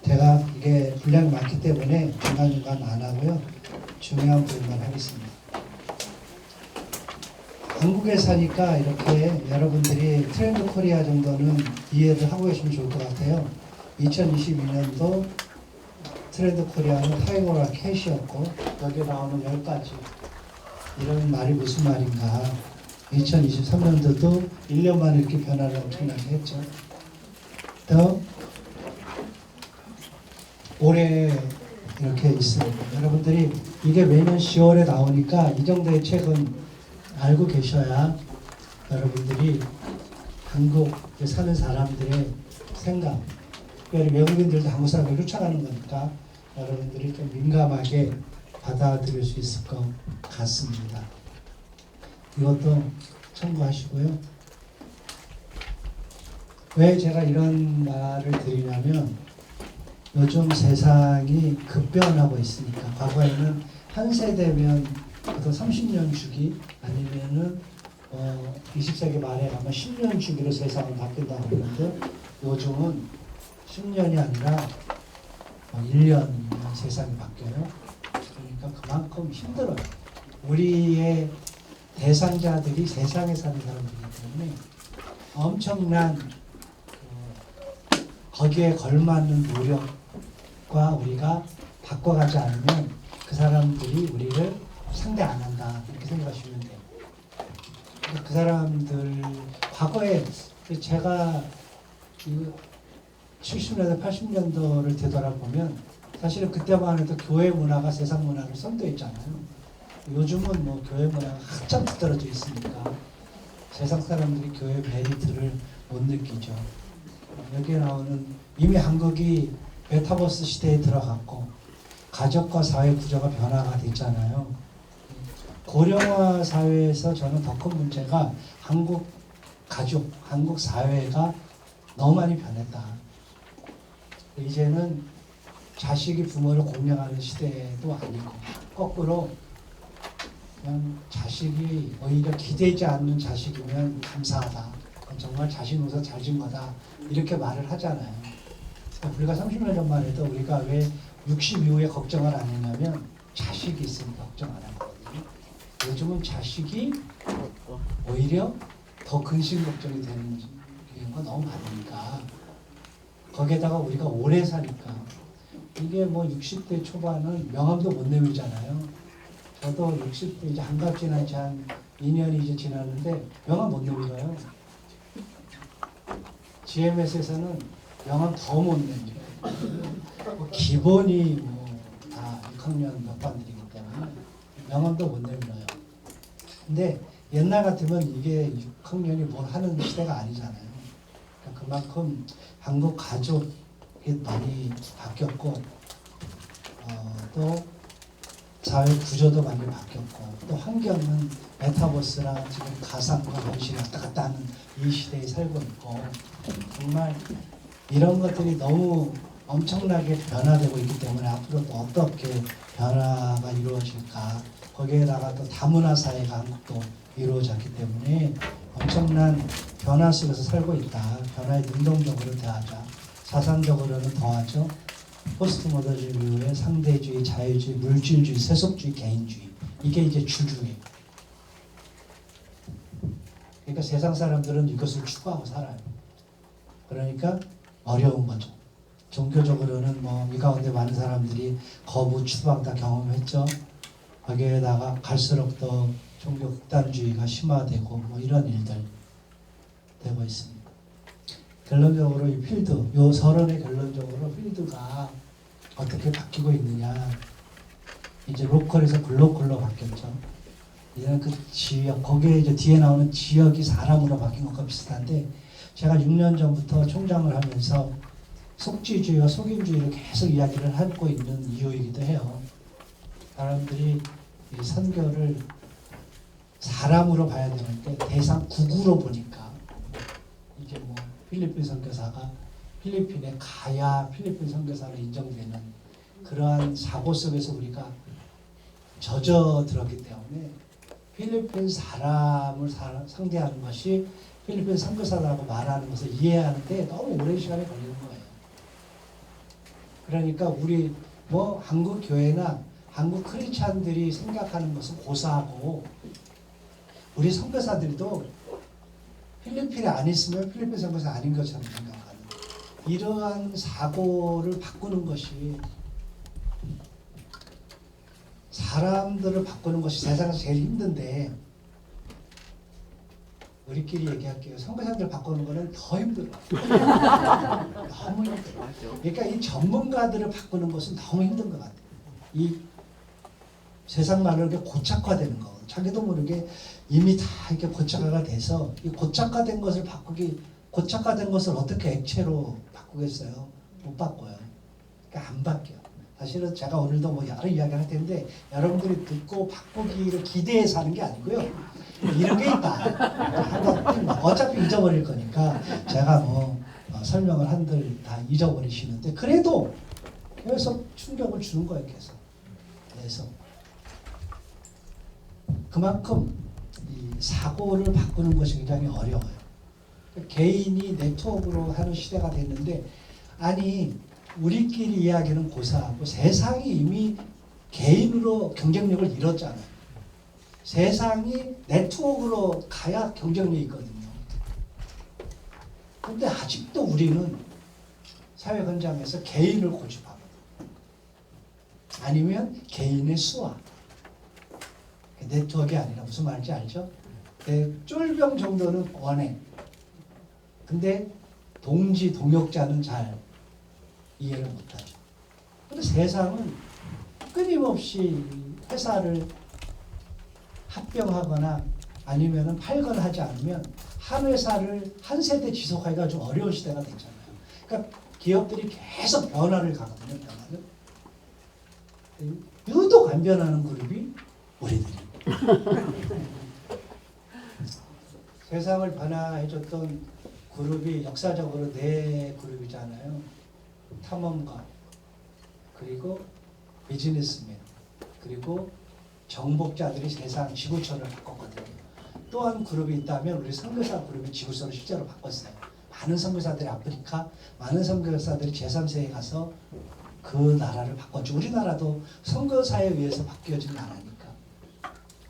제가 이게 분량이 많기 때문에 중간중간 안 하고요. 중요한 부분만 하겠습니다. 한국에 사니까 이렇게 여러분들이 트렌드 코리아 정도는 이해를 하고 계시면 좋을 것 같아요. 2022년도 트렌드 코리아는 타이거와 캣이었고 여기 나오는 10가지 이런 말이 무슨 말인가. 2023년도도 1년 만에 이렇게 변화를 엄청나게 했죠. 또 올해 이렇게 있습니다. 여러분들이 이게 매년 10월에 나오니까 이 정도의 책은 알고 계셔야 여러분들이 한국에 사는 사람들의 생각, 특별히 외국인들도 한국 사람을 쫓아가는 거니까 여러분들이 좀 민감하게 받아들일 수 있을 것 같습니다. 이것도 참고하시고요. 왜 제가 이런 말을 드리냐면 요즘 세상이 급변하고 있으니까 과거에는 한 세대면 보통 30년 주기 아니면은 20세기 말에 가면 10년 주기로 세상을 바뀐다고 그러는데 요즘은 10년이 아니라 1년이면 세상이 바뀌어요. 그러니까 그만큼 힘들어요. 우리의 대상자들이 세상에 사는 사람들이기 때문에 엄청난 거기에 걸맞는 노력과 우리가 바꿔가지 않으면 그 사람들이 우리를 상대 안 한다 이렇게 생각하시면 돼요. 그 사람들 과거에 제가 70년대 80년도를 되돌아보면 사실은 그때만 해도 교회 문화가 세상 문화를 선도했잖아요. 요즘은 뭐 교회 문화가 한참 뒤떨어져 있으니까 세상 사람들이 교회 메리트를 못 느끼죠. 여기에 나오는 이미 한국이 메타버스 시대에 들어갔고 가족과 사회 구조가 변화가 됐잖아요. 고령화 사회에서 저는 더 큰 문제가 한국 가족, 한국 사회가 너무 많이 변했다. 이제는 자식이 부모를 공경하는 시대도 아니고 거꾸로 그냥 자식이 오히려 기대지 않는 자식이면 감사하다. 정말 자식 농사 잘 진 거다. 이렇게 말을 하잖아요. 우리가 30년 전만 해도 우리가 왜 60 이후에 걱정을 안 했냐면 자식이 있으니까 걱정 안 한 거거든요. 요즘은 자식이 오히려 더 근심 걱정이 되는 경우가 너무 많으니까 거기에다가 우리가 오래 사니까 이게 뭐 60대 초반은 명함도 못 내밀잖아요. 저도 60대 이제 한갑 지난 지 한 2년이 이제 지났는데 명함 못 내밀어요. GMS에서는 명함 더 못 내밀어요. 뭐 기본이 뭐 다 6학년 몇 반들이기 때문에 명함도 못 내밀어요. 근데 옛날 같으면 이게 6학년이 뭘 하는 시대가 아니잖아요. 그러니까 그만큼 한국 가족이 많이 바뀌었고 또 사회 구조도 많이 바뀌었고 또 환경은 메타버스나 지금 가상과 현실이 왔다 갔다 하는 이 시대에 살고 있고 정말 이런 것들이 너무 엄청나게 변화되고 있기 때문에 앞으로 또 어떻게 변화가 이루어질까 거기에다가 또 다문화 사회가 한국도 이루어졌기 때문에 엄청난 변화 속에서 살고 있다. 변화에 능동적으로 대하자. 사상적으로는 더하죠. 포스트 모더니즘 이후에 상대주의, 자유주의, 물질주의, 세속주의, 개인주의 이게 이제 주류예요. 그러니까 세상 사람들은 이것을 추구하고 살아요. 그러니까 어려운 거죠. 종교적으로는 뭐 이 가운데 많은 사람들이 거부, 추방 다 경험했죠. 거기에다가 갈수록 더 종교 극단주의가 심화되고 뭐 이런 일들 되고 있습니다. 결론적으로 이 필드, 요 서론의 결론적으로 필드가 어떻게 바뀌고 있느냐. 이제 로컬에서 글로컬로 바뀌었죠. 이제는 그 지역, 거기에 이제 뒤에 나오는 지역이 사람으로 바뀐 것과 비슷한데 제가 6년 전부터 총장을 하면서 속지주의와 속인주의를 계속 이야기를 하고 있는 이유이기도 해요. 사람들이 이 선교를 사람으로 봐야 되는데 대상 국으로 보니까 이게 뭐 필리핀 선교사가 필리핀에 가야 필리핀 선교사로 인정되는 그러한 사고 속에서 우리가 젖어들었기 때문에 필리핀 사람을 상대하는 것이 필리핀 선교사라고 말하는 것을 이해하는데 너무 오랜 시간이 걸리는 거예요. 그러니까 우리 뭐 한국 교회나 한국 크리스찬들이 생각하는 것은 고사하고 우리 선교사들도 필리핀에 안 있으면 필리핀 선교사 아닌 것처럼 생각하는 이러한 사고를 바꾸는 것이 사람들을 바꾸는 것이 세상에서 제일 힘든데 우리끼리 얘기할게요. 선교사들 바꾸는 거는 더 힘들어. 너무 힘들어. 그러니까 이 전문가들을 바꾸는 것은 너무 힘든 것 같아요. 이 세상 말로 이렇게 고착화되는 거. 자기도 모르게 이미 다 이렇게 고착화가 돼서 이 고착화된 것을 고착화된 것을 어떻게 액체로 바꾸겠어요? 못 바꿔요. 그러니까 안 바뀌어. 사실은 제가 오늘도 뭐 여러 이야기를 할 텐데 여러분들이 듣고 바꾸기를 기대해서 하는 게 아니고요. 이런 게 있다. 어차피 잊어버릴 거니까 제가 설명을 한들 다 잊어버리시는데 그래도 계속 충격을 주는 거예요. 계속. 그만큼 이 사고를 바꾸는 것이 굉장히 어려워요. 개인이 네트워크로 하는 시대가 됐는데 아니 우리끼리 이야기는 고사하고 세상이 이미 개인으로 경쟁력을 잃었잖아요. 세상이 네트워크로 가야 경쟁력이 있거든요. 근데 아직도 우리는 사회 현장에서 개인을 고집하거든요. 아니면 개인의 수와 네트워크가 아니라 무슨 말인지 알죠? 쫄병 정도는 원해. 근데 동역자는 잘 이해를 못하죠. 근데 세상은 끊임없이 회사를 합병하거나 아니면 팔거나 하지 않으면 한 회사를 한 세대 지속하기가 좀 어려운 시대가 됐잖아요. 그러니까 기업들이 계속 변화를 가거든요. 유독 안 변하는 그룹이 우리들이. 세상을 변화해줬던 그룹이 역사적으로 네 그룹이잖아요. 탐험가, 그리고 비즈니스맨, 그리고 정복자들이 세상 지구촌을 바꿨거든요. 또 한 그룹이 있다면 우리 선교사 그룹이 지구촌을 실제로 바꿨어요. 많은 선교사들이 아프리카, 많은 선교사들이 제3세에 가서 그 나라를 바꿨죠. 우리나라도 선교사에 의해서 바뀌어진 나라니까.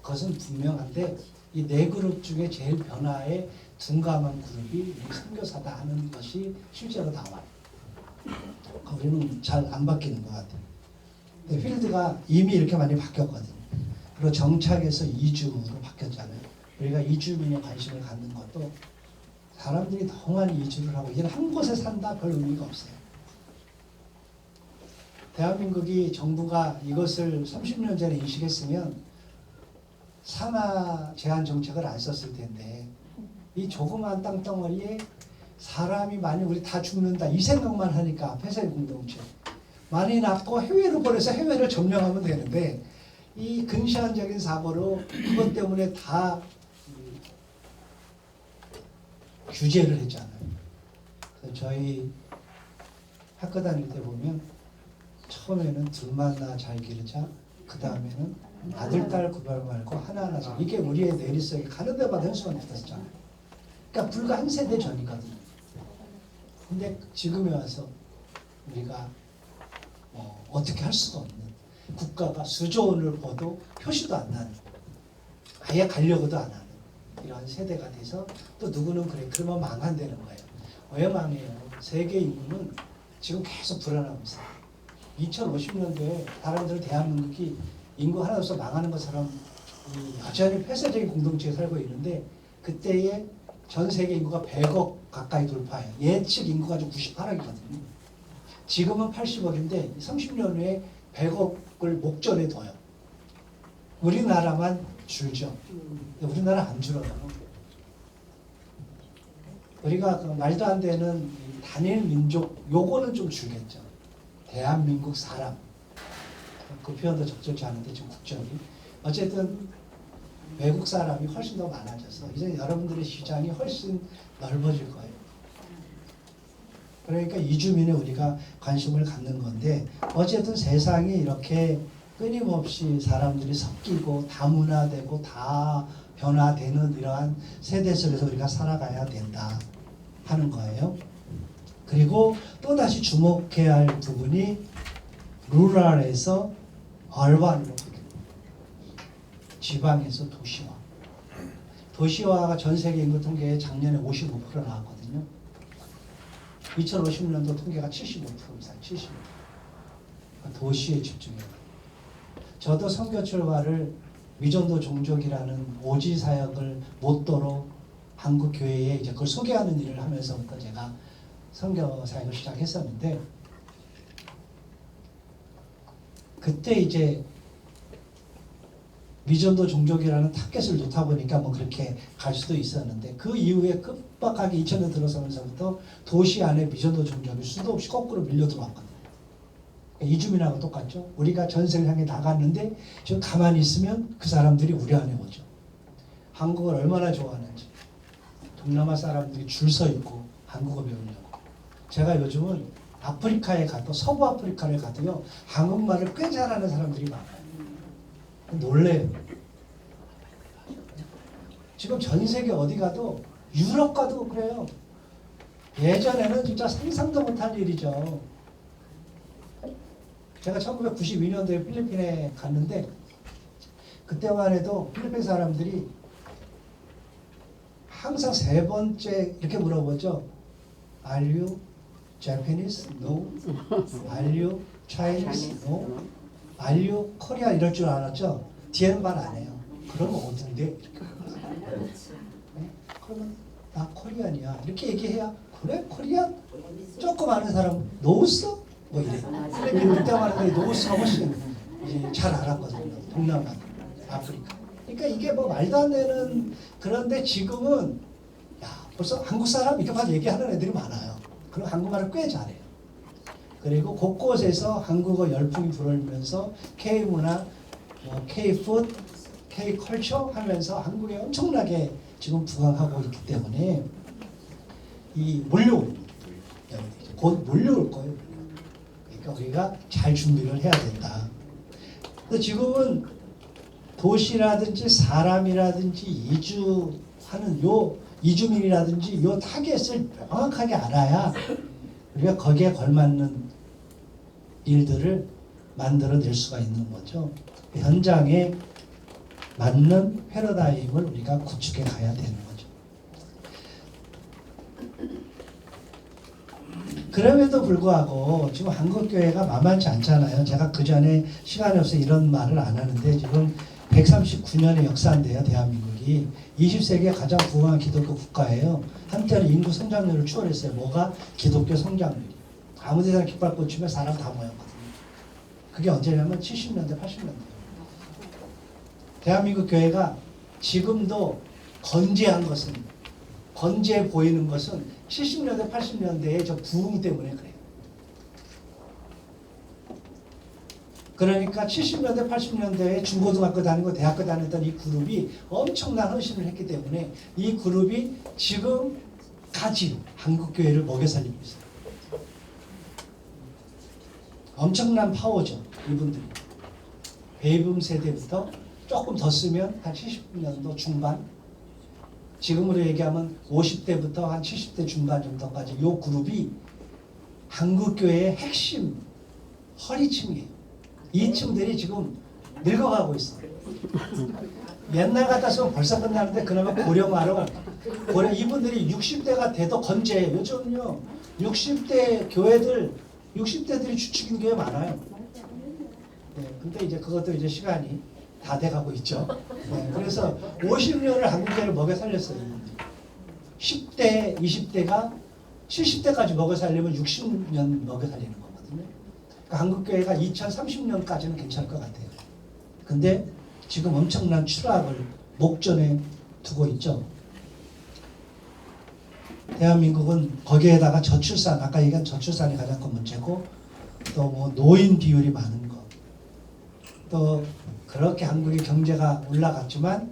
그것은 분명한데 이 네 그룹 중에 제일 변화에 둔감한 그룹이 선교사다 하는 것이 실제로 나와요. 우리는 잘 안 바뀌는 것 같아요. 근데 필드가 이미 이렇게 많이 바뀌었거든요. 그리고 정착에서 이주로 바뀌었잖아요. 우리가 이주민에 관심을 갖는 것도 사람들이 너무 많이 이주를 하고 이제는 한 곳에 산다 별 의미가 없어요. 대한민국이 정부가 이것을 30년 전에 인식했으면 산하 제한 정책을 안 썼을 텐데 이 조그만 땅덩어리에 사람이 많이 우리 다 죽는다 이 생각만 하니까 폐쇄 공동체 많이 낳고 해외로 보내서 해외를 점령하면 되는데 이 근시안적인 사고로 그것 때문에 다 규제를 했잖아요. 그래서 저희 학교 다닐 때 보면 처음에는 둘만 낳아 잘 기르자, 그 다음에는 아들 딸 구별 말고 하나하나 잘. 이게 우리의 내리석에 가는 데마다 현수만 붙었잖아요. 그러니까 불과 한 세대 전이거든요. 근데 지금에 와서 우리가 어떻게 할 수가 없는 국가가 수조 원을 벌어도 표시도 안 나는 아예 가려고도 안 하는 이러한 세대가 돼서 또 누구는 그러면 망한다는 거예요. 왜 망해요? 세계 인구는 지금 계속 불안하고 있어요. 2050년도에 사람들은 대한민국이 인구 하나 없어 망하는 것처럼 여전히 폐쇄적인 공동체에 살고 있는데 그때의 전 세계 인구가 100억 가까이 돌파해요. 예측 인구가 지금 98억이거든요. 지금은 80억인데 30년 후에 100억을 목전에 둬요. 우리나라만 줄죠. 우리나라 안 줄어요. 우리가 그 말도 안 되는 단일 민족 요거는 좀 줄겠죠. 대한민국 사람 그 표현도 적절치 않은데 지금 국적이 어쨌든 외국 사람이 훨씬 더 많아져서 이제 여러분들의 시장이 훨씬 넓어질 거예요. 그러니까 이주민에 우리가 관심을 갖는 건데 어쨌든 세상이 이렇게 끊임없이 사람들이 섞이고 다문화되고 다 변화되는 이러한 세대 속에서 우리가 살아가야 된다 하는 거예요. 그리고 또다시 주목해야 할 부분이 루럴에서 얼반으로, 지방에서 도시화. 도시화가 전 세계 인구 통계에 작년에 55% 나왔거든요. 2050년도 통계가 75% 이상, 75%. 도시에 집중해요. 저도 선교 출발을 미전도 종족이라는 오지 사역을 모토로 한국 교회에 이제 그걸 소개하는 일을 하면서부터 제가 선교 사역을 시작했었는데, 그때 이제 미전도 종족이라는 타겟을 놓다 보니까 뭐 그렇게 갈 수도 있었는데, 그 이후에 급박하게 2000년 들어서면서부터 도시 안에 미전도 종족이 수도 없이 거꾸로 밀려 들어왔거든요. 이주민하고 똑같죠. 우리가 전세를 향해 나갔는데 지금 가만히 있으면 그 사람들이 우리 안에 오죠. 한국을 얼마나 좋아하는지. 동남아 사람들이 줄 서 있고 한국어 배우려고. 제가 요즘은 아프리카에 가도, 서부 아프리카를 가도요, 한국말을 꽤 잘하는 사람들이 많아요. 놀래요. 지금 전 세계 어디 가도, 유럽 가도 그래요. 예전에는 진짜 상상도 못할 일이죠. 제가 1992년도에 필리핀에 갔는데, 그때만 해도 필리핀 사람들이 항상 세 번째 이렇게 물어보죠. Are you Japanese? No. Are you Chinese? No. Are you Korean? 이럴 줄 알았죠. 뒤에는 말 안 해요. 그러면 어딘데? 이렇게 네? 그러면 나 코리안이야. 이렇게 얘기해야, 그래? 코리안? 조금 아는 사람 노우스? 뭐 이래. 필리핀 그때만 해도 노우스가 훨씬 이제 잘 알았거든요. 동남아, 아프리카. 그러니까 이게 뭐 말도 안 되는, 그런데 지금은 야, 벌써 한국 사람 이렇게 막 얘기하는 애들이 많아요. 그리고 한국말을 꽤 잘해요. 그리고 곳곳에서 한국어 열풍이 불어오면서 K문화, K푸드, K컬처 하면서 한국에 엄청나게 지금 부강하고 있기 때문에 이 몰려옵니다. 곧 몰려올 거예요. 그러니까 우리가 잘 준비를 해야 된다. 근데 지금은 도시라든지 사람이라든지 이주하는 요 이주민이라든지 요 타겟을 명확하게 알아야 우리가 거기에 걸맞는 일들을 만들어낼 수가 있는 거죠. 현장에 맞는 패러다임을 우리가 구축해 가야 되는 거죠. 그럼에도 불구하고 지금 한국교회가 만만치 않잖아요. 제가 그 전에 시간이 없어서 이런 말을 안 하는데, 지금 139년의 역사인데요. 대한민국이 20세기에 가장 부강한 기독교 국가예요. 한때는 인구 성장률을 추월했어요. 뭐가? 기독교 성장률이. 아무 데나 깃발 꽂히면 사람 다 모였거든요. 그게 언제냐면 70년대, 80년대. 대한민국 교회가 지금도 건재한 것은, 건재해 보이는 것은 70년대, 80년대의 저 부흥 때문에 그래요. 그러니까 70년대, 80년대에 중고등학교 다니고 대학교 다녔던 이 그룹이 엄청난 헌신을 했기 때문에 이 그룹이 지금까지 한국교회를 먹여 살리고 있어요. 엄청난 파워죠, 이분들이. 베이붐 세대부터 조금 더 쓰면 한 70년도 중반, 지금으로 얘기하면 50대부터 한 70대 중반 정도까지 이 그룹이 한국교회의 핵심 허리층이에요. 이 층들이 지금 늙어가고 있어요. 옛날 같다 쓰면 벌써 끝나는데, 그나마 고령화로, 이분들이 60대가 돼도 건재해요. 요즘은요 60대 교회들, 60대들이 주축인 교회 많아요. 네, 근데 이제 그것도 이제 시간이 다 돼가고 있죠. 네, 그래서 50년을 한국교회를 먹여 살렸어요. 10대, 20대가 70대까지 먹여 살려면 60년 먹여 살리는 거거든요. 그러니까 한국교회가 2030년까지는 괜찮을 것 같아요. 근데 지금 엄청난 추락을 목전에 두고 있죠. 대한민국은 거기에다가 저출산, 아까 얘기한 저출산이 가장 큰 문제고, 또 뭐 노인 비율이 많은 것, 또 그렇게 한국의 경제가 올라갔지만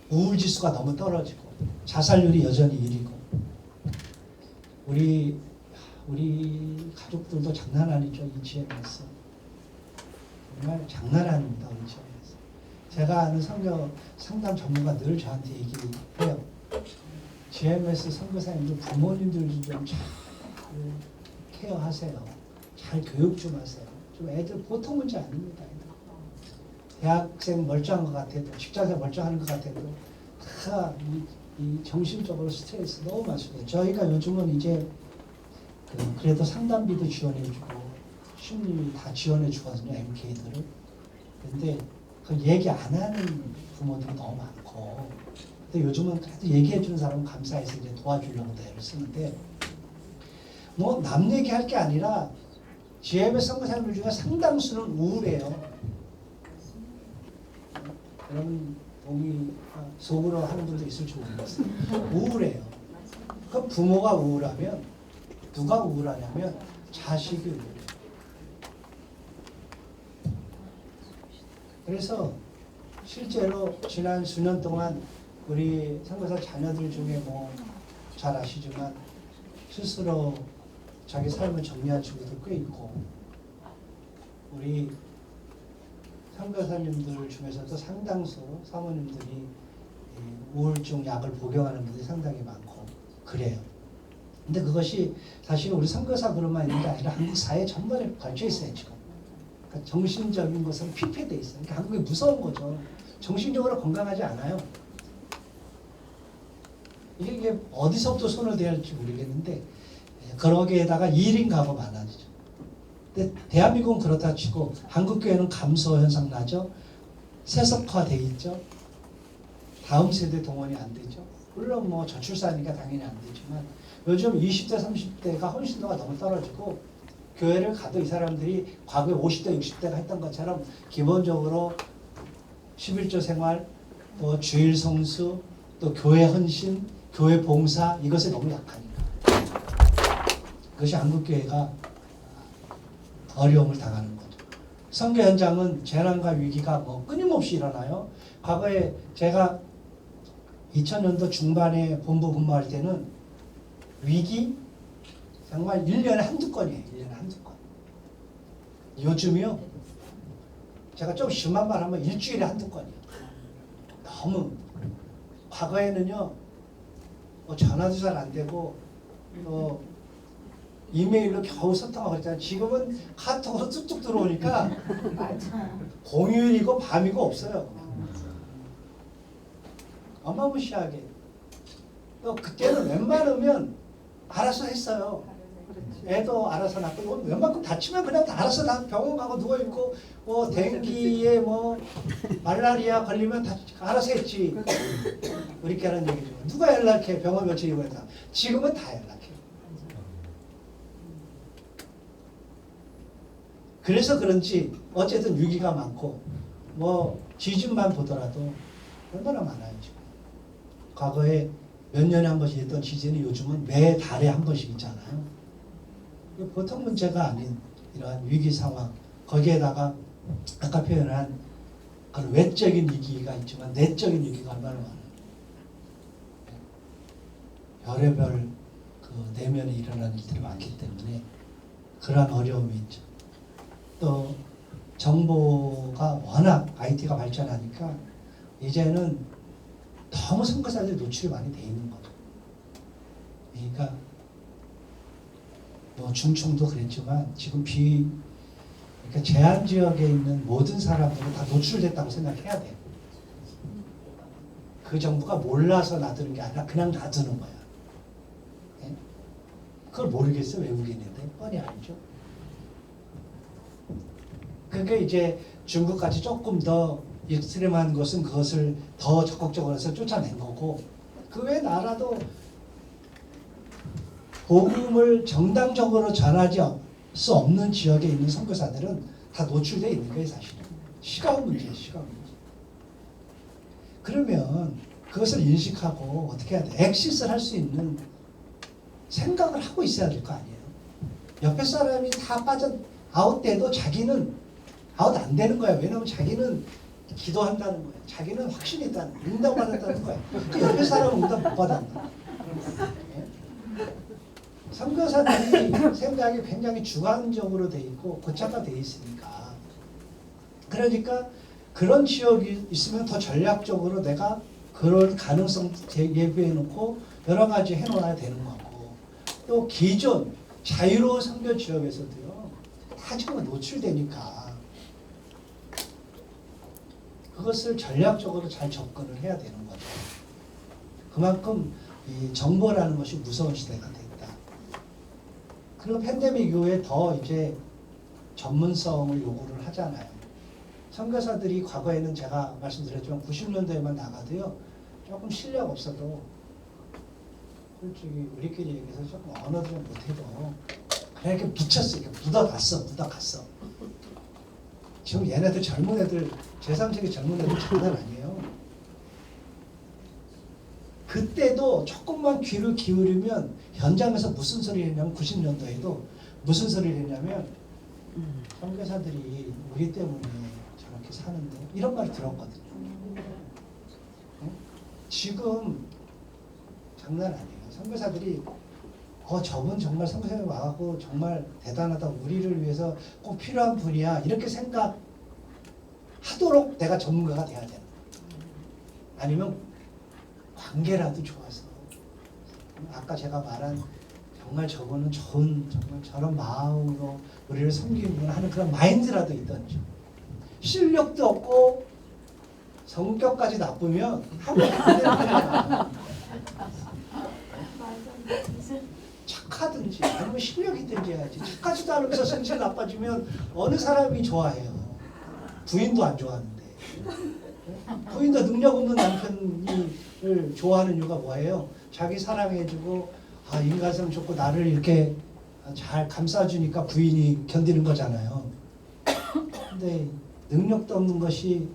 우울지수가 너무 떨어지고 자살률이 여전히 1위고, 우리 가족들도 장난 아니죠. 이치에 맞서 정말 장난 아닙니다. 우리 지역에서. 제가 아는 선교 상담 전문가 늘 저한테 얘기해요. GMS 선교사님들 부모님들 좀 잘 케어하세요. 잘 교육 좀 하세요. 좀 애들 보통 문제 아닙니다. 대학생 멀쩡한 것 같아도 직장생 멀쩡한 것 같아도 다 이 정신적으로 스트레스 너무 많습니다. 저희가 요즘은 이제 그래도 상담비도 지원해주고 심리 다 지원해주거든요. MK들을. 근데 그 얘기 안 하는 부모들이 너무 많고, 근데 요즘은 그래도 얘기해주는 사람은 감사해서 이제 도와주려고 애를 쓰는데, 뭐 남 얘기할 게 아니라 GMS 선교사님들 중에 상당수는 우울해요. 여러분 속으로 하는 분도 있을지 모르겠어요. 우울해요. 그 부모가 우울하면 누가 우울하냐면 자식이 우울해요. 그래서 실제로 지난 수년 동안 우리 선교사 자녀들 중에 뭐 잘 아시지만 스스로 자기 삶을 정리한 친구들 꽤 있고, 우리 선교사님들 중에서도 상당수 사모님들이 우울증 약을 복용하는 분들이 상당히 많고 그래요. 근데 그것이 사실 우리 선교사 그룹만 있는 게 아니라 한국 사회 전반에 걸쳐 있어요 지금. 그러니까 정신적인 것은 피폐돼 있어요. 그러니까 한국이 무서운 거죠. 정신적으로 건강하지 않아요. 이게 어디서부터 손을 대야 할지 모르겠는데, 그러기에다가 1인 가구 많아지죠. 근데 대한민국은 그렇다 치고 한국교회는 감소 현상 나죠. 세속화돼 있죠. 다음 세대 동원이 안 되죠. 물론 뭐 저출산이니까 당연히 안 되지만 요즘 20대 30대가 헌신도가 너무 떨어지고, 교회를 가도 이 사람들이 과거에 50대 60대가 했던 것처럼 기본적으로 11조 생활, 또 주일 성수, 또 교회 헌신, 교회 봉사, 이것에 너무 약하니까 그것이 한국교회가 어려움을 당하는 거죠. 선교 현장은 재난과 위기가 뭐 끊임없이 일어나요. 과거에 제가 2000년도 중반에 본부 근무할 때는 위기 정말 1년에 한두 건이에요. 1년에 한두 건. 요즘이요. 제가 좀 심한 말 하면 일주일에 한두 건이에요. 너무. 과거에는요. 뭐 전화도 잘 안 되고 이메일로 겨우 소통하고 그랬잖아요. 지금은 카톡으로 뚝뚝 들어오니까 공휴일이고 밤이고 없어요. 어마무시하게. 또 그때는 웬만하면 알아서 했어요. 애도 알아서 낳고, 웬만큼 다치면 그냥 다 알아서 다 병원 가고 누워있고, 뭐 댕기에 뭐 말라리아 걸리면 다 알아서 했지. 우리께 하는 얘기죠. 누가 연락해? 병원 며칠 이후에 다. 지금은 다 연락해요. 그래서 그런지 어쨌든 위기가 많고, 뭐 지진만 보더라도 얼마나 많아요 지금. 과거에 몇 년에 한 번씩 있던 지진이 요즘은 매 달에 한 번씩 있잖아요. 보통 문제가 아닌 이러한 위기 상황, 거기에다가 아까 표현한 그런 외적인 위기가 있지만 내적인 위기가 얼마나 많아요. 별의별 그 내면에 일어나는 일들이 많기 때문에 그러한 어려움이 있죠. 또 정보가 워낙 IT가 발전하니까 이제는 너무 선거사들이 노출이 많이 돼 있는 거죠. 그러니까 뭐 중충도 그랬지만 지금 그러니까 제한 지역에 있는 모든 사람들은 다 노출됐다고 생각해야 돼요. 그 정부가 몰라서 놔두는 게 아니라 그냥 놔두는 거야. 네? 그걸 모르겠어 외국인인데 뻔히 알죠. 그게 이제 중국같이 조금 더 익스트림한 것은 그것을 더 적극적으로 해서 쫓아낸 거고, 그 외 나라도 복음을 정당적으로 전하지 수 없는 지역에 있는 선교사들은 다 노출되어 있는 거예요. 사실은 시간 문제예요. 시간 문제. 그러면 그것을 인식하고 어떻게 해야 돼? 엑시스를 할 수 있는 생각을 하고 있어야 될 거 아니에요. 옆에 사람이 다 빠져 아웃돼도 자기는 아웃 안 되는 거야. 왜냐하면 자기는 기도한다는 거예요. 자기는 확신이 있다는 거예요. 응답 받았다는 거예요. 그 옆에 사람은 응답 못 받았다. 선교사들이 생각이 굉장히 주관적으로 돼 있고 고착화돼 있으니까 그러니까 그런 지역이 있으면 더 전략적으로 내가 그런 가능성 예비해 놓고 여러 가지 해놓아야 되는 거고, 또 기존 자유로운 선교 지역에서도요 다 지금 노출되니까 그것을 전략적으로 잘 접근을 해야 되는 거죠. 그만큼 이 정보라는 것이 무서운 시대가 됐다. 그리고 팬데믹 이후에 더 이제 전문성을 요구를 하잖아요. 선교사들이 과거에는 제가 말씀드렸지만 90년대에만 나가도요 조금 실력 없어도 솔직히 우리끼리 얘기해서 조금 언어도 좀 못해도 그냥 이렇게 묻혔어. 이렇게 묻어갔어. 지금 얘네들 젊은 애들 제3세기 젊은 애들 장난 아니에요. 그때도 조금만 귀를 기울이면 현장에서 무슨 소리를 했냐면 90년도에도 무슨 소리를 했냐면 선교사들이 우리 때문에 저렇게 사는데 이런 말을 들었거든요. 지금 장난 아니에요. 선교사들이 저분 정말 선교사님 와갖고 정말 대단하다. 우리를 위해서 꼭 필요한 분이야. 이렇게 생각하도록 내가 전문가가 돼야 되는 거예요. 아니면 관계라도 좋아서. 아까 제가 말한 정말 저분은 좋은 정말 저런 마음으로 우리를 섬기는구나 하는 그런 마인드라도 있던지. 실력도 없고 성격까지 나쁘면 하면 안 되는 거예요. 착하든지 아니면 실력이 있든지 해야지. 착하지도 않으면서 성질 나빠지면 어느 사람이 좋아해요. 부인도 안 좋아하는데. 부인도 능력 없는 남편을 좋아하는 이유가 뭐예요? 자기 사랑해주고 인간성 좋고 나를 이렇게 잘 감싸주니까 부인이 견디는 거잖아요. 근데 능력도 없는 것이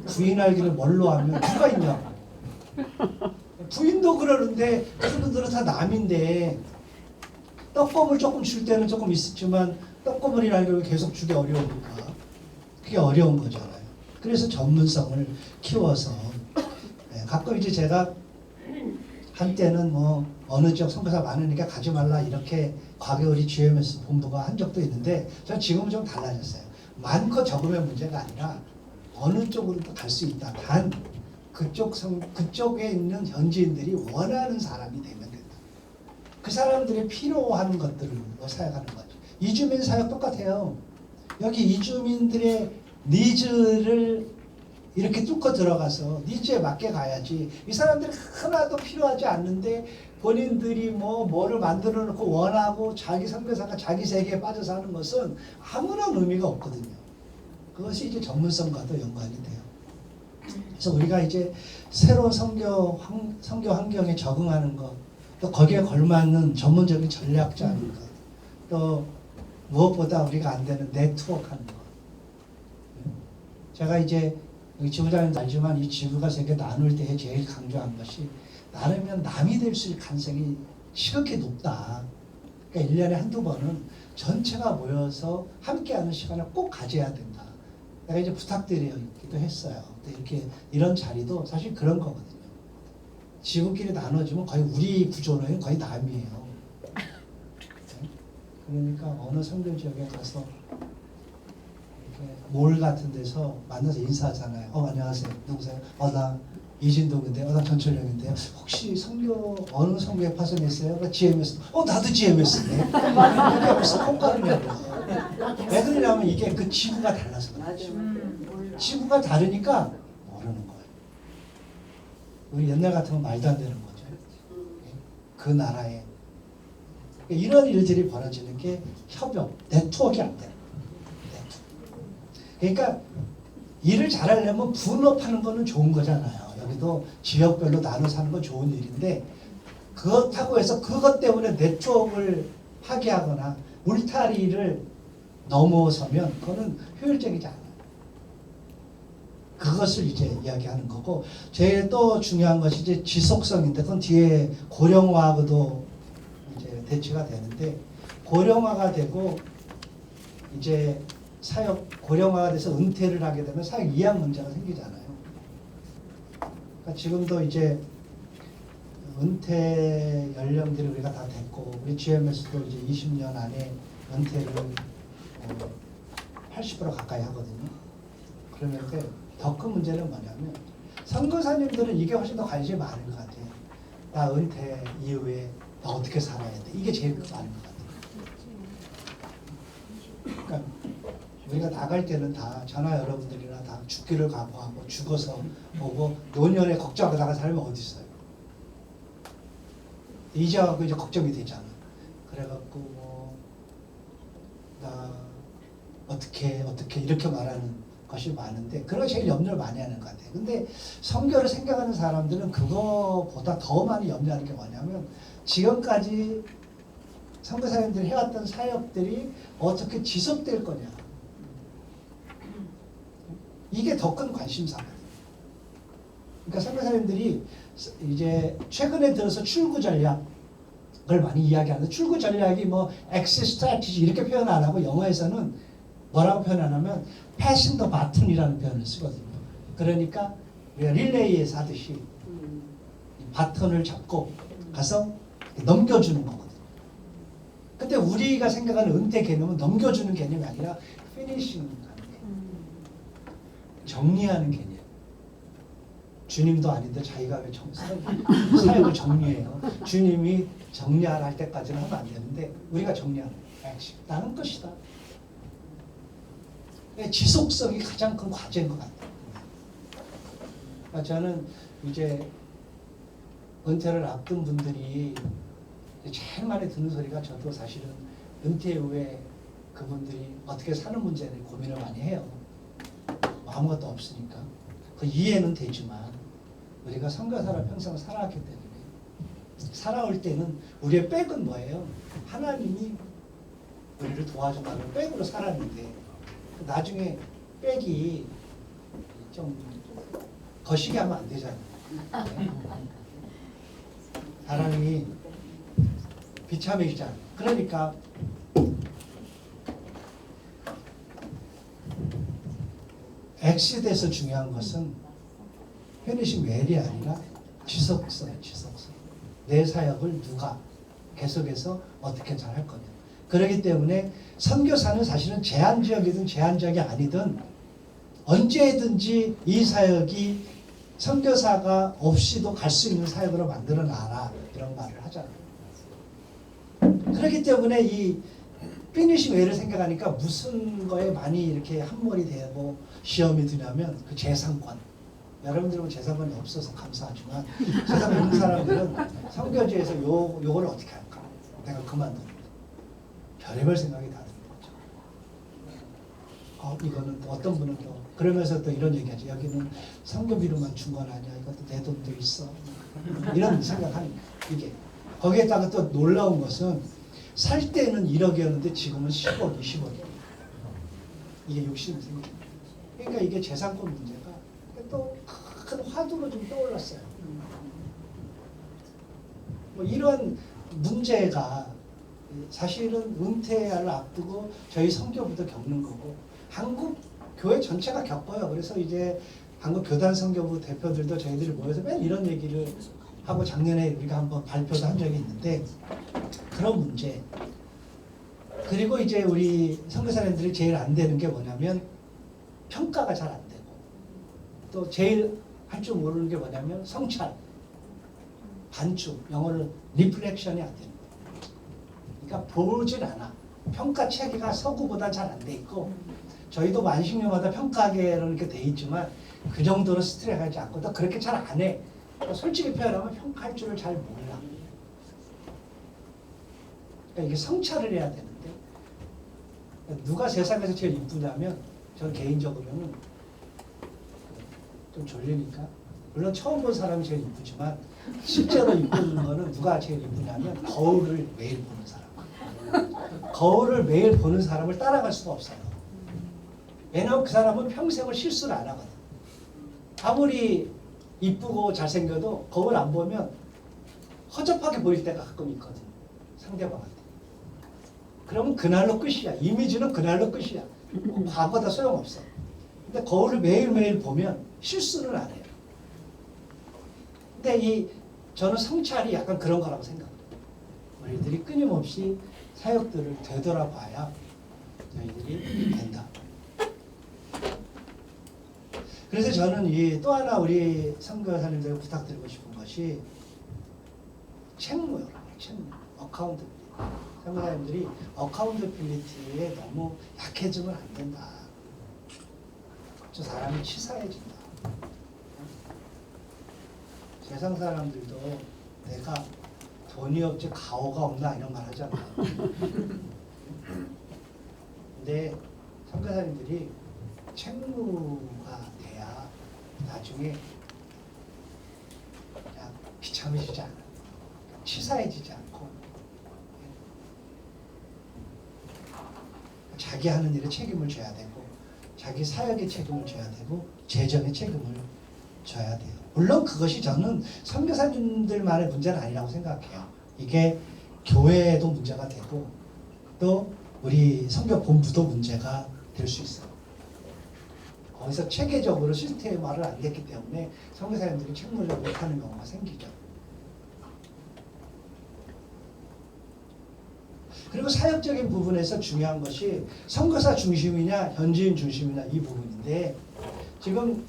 부인하기를 뭘로 하면 누가 있냐고. 부인도 그러는데 그분들은 다 남인데 떡고물 조금 줄 때는 조금 있었지만 떡고물이라는 걸 계속 주기 어려우니까 그게 어려운 거잖아요. 그래서 전문성을 키워서 가끔 이제 제가 한때는 뭐 어느 지역 선교사 많으니까 가지 말라 이렇게 과거 우리 GMS 본부가 한 적도 있는데 저는 지금은 좀 달라졌어요. 많고 적음의 문제가 아니라 어느 쪽으로도 갈 수 있다. 단 그쪽에 있는 현지인들이 원하는 사람이 되면 된다. 그 사람들이 필요한 것들을 사역하는 거죠. 이주민 사역 똑같아요. 여기 이주민들의 니즈를 이렇게 뚫고 들어가서 니즈에 맞게 가야지. 이 사람들이 하나도 필요하지 않는데 본인들이 뭐를 만들어 놓고 원하고 자기 선교사가 자기 세계에 빠져서 하는 것은 아무런 의미가 없거든요. 그것이 이제 전문성과도 연관이 돼요. 그래서 우리가 이제 새로운 선교 환경에 적응하는 것, 또 거기에 걸맞는 전문적인 전략 짜는 것, 또 무엇보다 우리가 안 되는 네트워크하는 것. 제가 이제 지부장님도 알지만 이 지부가 세계 나눌 때 제일 강조한 것이 나누면 남이 될 수 있는 가능성이 지극히 높다. 그러니까 1년에 한두 번은 전체가 모여서 함께하는 시간을 꼭 가져야 된다. 내가 이제 부탁드리기도 했어요. 이렇게 이런 자리도 사실 그런 거거든요. 지구끼리 나눠주면 거의 우리 구조는 거의 남이에요. 그러니까 어느 선교 지역에 가서 이렇게 몰 같은 데서 만나서 인사하잖아요. 안녕하세요. 누구세요? 나 이진동인데요. 나 전철령인데요. 혹시 선교 어느 선교에 파송했어요? 나 GMS. 나도 GMS네. 이게 무슨 콩가루냐고요. 왜 그러냐면 이게 그 지구가 달라서 그래요. 지구가 다르니까 모르는 거예요. 우리 옛날 같으면 말도 안 되는 거죠. 그 나라에 이런 일들이 벌어지는 게 협업, 네트워크가 안 돼요. 그러니까 일을 잘하려면 분업하는 거는 좋은 거잖아요. 여기도 지역별로 나눠 사는 건 좋은 일인데 그렇다고 해서 그것 때문에 네트워크를 파괴하거나 울타리를 넘어서면 그거는 효율적이지 않아요. 그것을 이제 이야기하는 거고, 제일 또 중요한 것이 이제 지속성인데 그건 뒤에 고령화하고도 이제 대치가 되는데, 고령화가 되고 이제 사역 고령화가 돼서 은퇴를 하게 되면 사역 이양 문제가 생기잖아요. 그러니까 지금도 이제 은퇴 연령들이 우리가 다 됐고 우리 GMS도 이제 20년 안에 은퇴를 80% 가까이 하거든요. 그러는데 더 큰 문제는 뭐냐면 선교사님들은 이게 훨씬 더 관심이 많은 것 같아요. 나 은퇴 이후에 나 어떻게 살아야 돼? 이게 제일 많은 것 같아요. 그러니까 우리가 나갈 때는 다 저나 여러분들이나 다 죽기를 각오하고 죽어서 오고 노년에 걱정하다가 살면 어디 있어요? 이제하고 이제 걱정이 되잖아. 그래갖고 뭐 나 어떻게 이렇게 말하는 것이 많은데 그런 거 제일 염려를 많이 하는 것 같아요. 근데 선교를 생각하는 사람들은 그거보다 더 많이 염려하는 게 뭐냐면 지금까지 선교사님들이 해왔던 사역들이 어떻게 지속될 거냐. 이게 더 큰 관심사거든요. 그러니까 선교사님들이 이제 최근에 들어서 출구 전략을 많이 이야기하는데 출구 전략이 뭐 exit strategy 이렇게 표현 안 하고 영어에서는 뭐라고 표현하냐면 passing the baton이라는 표현을 쓰거든요. 그러니까 우리가 릴레이에서 하듯이 바톤을 잡고 가서 넘겨주는 거거든요. 근데 우리가 생각하는 은퇴 개념은 넘겨주는 개념이 아니라 피니싱 하는 개념. 정리하는 개념. 주님도 아닌데 자기가 왜 사역을 정리해요. 주님이 정리하라 할 때까지는 하면 안 되는데 우리가 정리하는 액션. 나는 것이다. 지속성이 가장 큰 과제인 것 같아요. 그러니까 저는 이제 은퇴를 앞둔 분들이 제일 많이 듣는 소리가 저도 사실은 은퇴 후에 그분들이 어떻게 사는 문제를 고민을 많이 해요. 뭐 아무것도 없으니까. 그 이해는 되지만 우리가 선교사로 평생 살아왔기 때문에 살아올 때는 우리의 백은 뭐예요? 하나님이 우리를 도와준다는 백으로 살았는데 나중에 백이 좀 거시기 하면 안 되잖아요. 사람이 비참해지잖아요. 그러니까 엑시드에서 중요한 것은 편의식 웰이 아니라 지속성이에요. 지속성. 내 사역을 누가 계속해서 어떻게 잘 할 거냐. 그렇기 때문에 선교사는 사실은 제한지역이든 제한지역이 아니든 언제든지 이 사역이 선교사가 없이도 갈 수 있는 사역으로 만들어놔라. 이런 말을 하잖아요. 그렇기 때문에 이 피니시 웨이를 생각하니까 무슨 거에 많이 이렇게 함몰이 되고 시험이 드냐면 그 재산권. 여러분들은 재산권이 없어서 감사하지만 재산권 있는 사람들은 선교지에서 요걸 어떻게 할까? 내가 그만둡니다. 별의별 생각이 다 드는 거죠. 이거는 또 어떤 분은 또 그러면서 또 이런 얘기하죠. 여기는 선교비로만 준 건 아니야. 이것도 내 돈도 있어. 이런 생각하는 이게 거기에다가 또 놀라운 것은 살 때는 1억이었는데 지금은 10억, 20억이에요. 이게 욕심이 생겨요. 그러니까 이게 재산권 문제가 또 큰 화두로 좀 떠올랐어요. 뭐 이런 문제가 사실은 은퇴를 앞두고 저희 선교부도 겪는 거고 한국 교회 전체가 겪어요. 그래서 이제 한국 교단 선교부 대표들도 저희들이 모여서 맨 이런 얘기를 하고 작년에 우리가 한번 발표도 한 적이 있는데 그런 문제. 그리고 이제 우리 선교사님들이 제일 안 되는 게 뭐냐면 평가가 잘 안 되고 또 제일 할 줄 모르는 게 뭐냐면 성찰, 반축, 영어로 리플렉션이 안 되는 거예요. 그러니까 보질 않아. 평가 체계가 서구보다 잘 안 돼 있고 저희도 만식년마다 평가계로 이렇게 돼 있지만 그 정도로 스트레스하지 않고 또 그렇게 잘 안 해. 솔직히 표현하면 평가할 줄을 잘 몰라. 그러니까 이게 성찰을 해야 되는데 누가 세상에서 제일 이쁘냐면 저는 개인적으로는 좀 졸리니까 물론 처음 본 사람이 제일 이쁘지만 실제로 이쁜 거는 누가 제일 이쁘냐면 거울을 매일 보는 사람. 거울을 매일 보는 사람을 따라갈 수가 없어요. 왜냐하면 그 사람은 평생을 실수를 안 하거든. 아무리 이쁘고 잘생겨도 거울 안 보면 허접하게 보일 때가 가끔 있거든. 상대방한테. 그러면 그날로 끝이야. 이미지는 그날로 끝이야. 과거다 소용없어. 근데 거울을 매일매일 보면 실수는 안 해요. 근데 저는 성찰이 약간 그런 거라고 생각해요. 우리들이 끊임없이 사역들을 되돌아봐야 저희들이 된다. 그래서 저는 이 또 하나 우리 선교사님들 부탁드리고 싶은 것이 책무요. 책무, 어카운트빌리티. 선교사님들이 어카운트빌리티에 너무 약해지면 안 된다. 저 사람이 치사해진다. 세상 사람들도 내가 돈이 없지 가오가 없나 이런 말 하잖아. 근데 선교사님들이 책무가 돼야 나중에 그냥 비참해지지 않아. 치사해지지 않고 자기 하는 일에 책임을 져야 되고 자기 사역에 책임을 져야 되고 재정에 책임을 져야 돼요. 물론 그것이 저는 선교사님들만의 문제는 아니라고 생각해요. 이게 교회에도 문제가 되고 또 우리 선교본부도 문제가 될 수 있어요. 거기서 체계적으로 시스템화를 안 됐기 때문에 선교사님들이 책무를 못하는 경우가 생기죠. 그리고 사역적인 부분에서 중요한 것이 선교사 중심이냐 현지인 중심이냐 이 부분인데 지금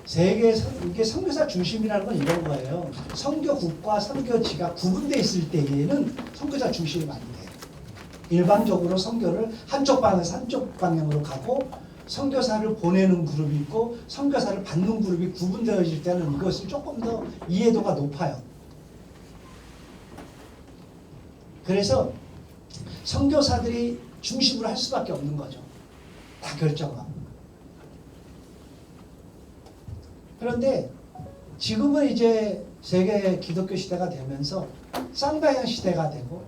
세계에서 이게 선교사 중심이라는 건 이런 거예요. 선교국과 선교지가 구분되어 있을 때에는 선교사 중심이 많이 돼요. 일반적으로 선교를 한쪽 방에서 한쪽 방향으로 가고 선교사를 보내는 그룹이 있고 선교사를 받는 그룹이 구분되어질 때는 이것이 조금 더 이해도가 높아요. 그래서 선교사들이 중심으로 할 수밖에 없는 거죠. 다 결정하고. 그런데 지금은 이제 세계 기독교 시대가 되면서 쌍방향 시대가 되고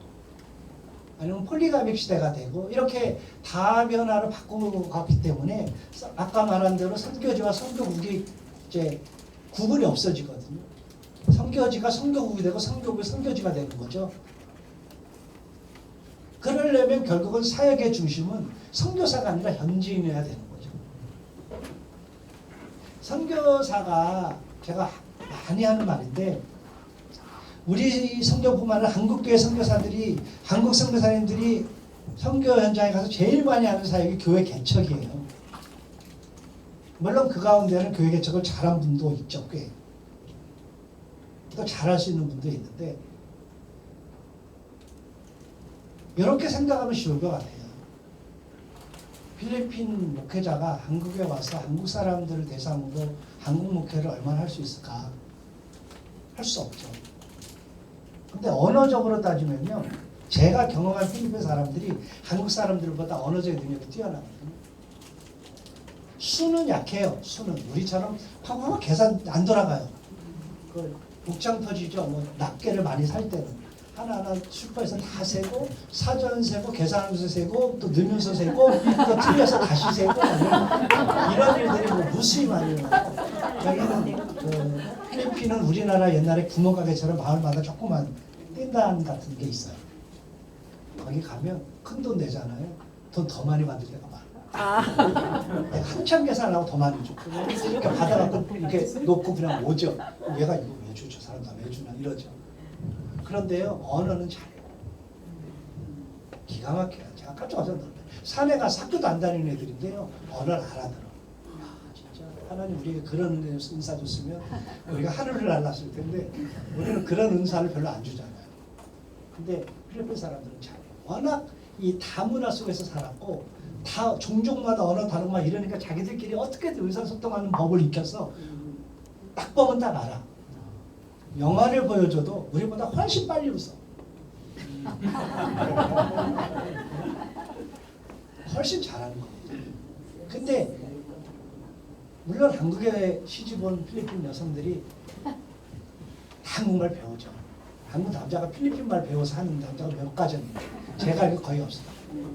아니면 폴리가믹 시대가 되고 이렇게 다변화를 바꾸고 갔기 때문에 아까 말한 대로 선교지와 선교국이 이제 구분이 없어지거든요. 선교지가 선교국이 되고 선교국이 선교지가 되는 거죠. 그러려면 결국은 사역의 중심은 선교사가 아니라 현지인이어야 되는 거죠. 선교사가 제가 많이 하는 말인데 우리 선교뿐만 아니라 한국교회 선교사들이 한국 선교사님들이 선교 현장에 가서 제일 많이 하는 사역이 교회 개척이에요. 물론 그 가운데는 교회 개척을 잘한 분도 있죠. 꽤. 또 잘할 수 있는 분도 있는데 이렇게 생각하면 쉬울 것 같아요. 필리핀 목회자가 한국에 와서 한국 사람들을 대상으로 한국 목회를 얼마나 할 수 있을까? 할 수 없죠. 근데 언어적으로 따지면요. 제가 경험한 필리핀 사람들이 한국 사람들보다 언어적인 능력이 뛰어나거든요. 수는 약해요. 수는. 우리처럼 팍팍 계산 안 돌아가요. 그 복장 터지죠. 뭐 낱개를 많이 살 때는. 하나하나 슈퍼에서 다 세고 사전 세고 계산하면서 세고 또 넣으면서 세고 또 틀려서 다시 세고 이런 일들이 뭐 무수히 많이 일어나요. 저희는 그 필리핀은 우리나라 옛날에 구멍가게처럼 마을마다 조그만 띵단 같은 게 있어요. 거기 가면 큰 돈 내잖아요. 돈 더 많이 받을 때가 많아요. 한참 계산하고 더 많이 줘. 이렇게 받아갖고 이렇게 놓고 그냥 오죠. 얘가 이거 왜 줘? 저 사람 다 왜 주나 이러죠. 그런데요, 언어는 잘해요. 기가 막혀요. 제가 깜짝 놀랐어요. 산에 가서 학교도 안 다니는 애들인데요, 언어를 알아들어. 진짜 하나님 우리에게 그런 은사 줬으면 우리가 하늘을 날랐을 텐데 우리는 그런 은사를 별로 안 주잖아요. 근데 필리핀 사람들은 잘해요. 워낙 이 다문화 속에서 살았고 다 종족마다 언어 다르고 이러니까 자기들끼리 어떻게든 의사소통하는 법을 익혀서 딱 보면 딱 알아. 영화를 보여줘도 우리보다 훨씬 빨리 웃어. 훨씬 잘하는 겁니다. 근데 물론 한국에 시집 온 필리핀 여성들이 한국말 배우죠. 한국 남자가 필리핀 말 배워서 하는 남자가 몇 가정인데 제가 알기로 거의 없어요.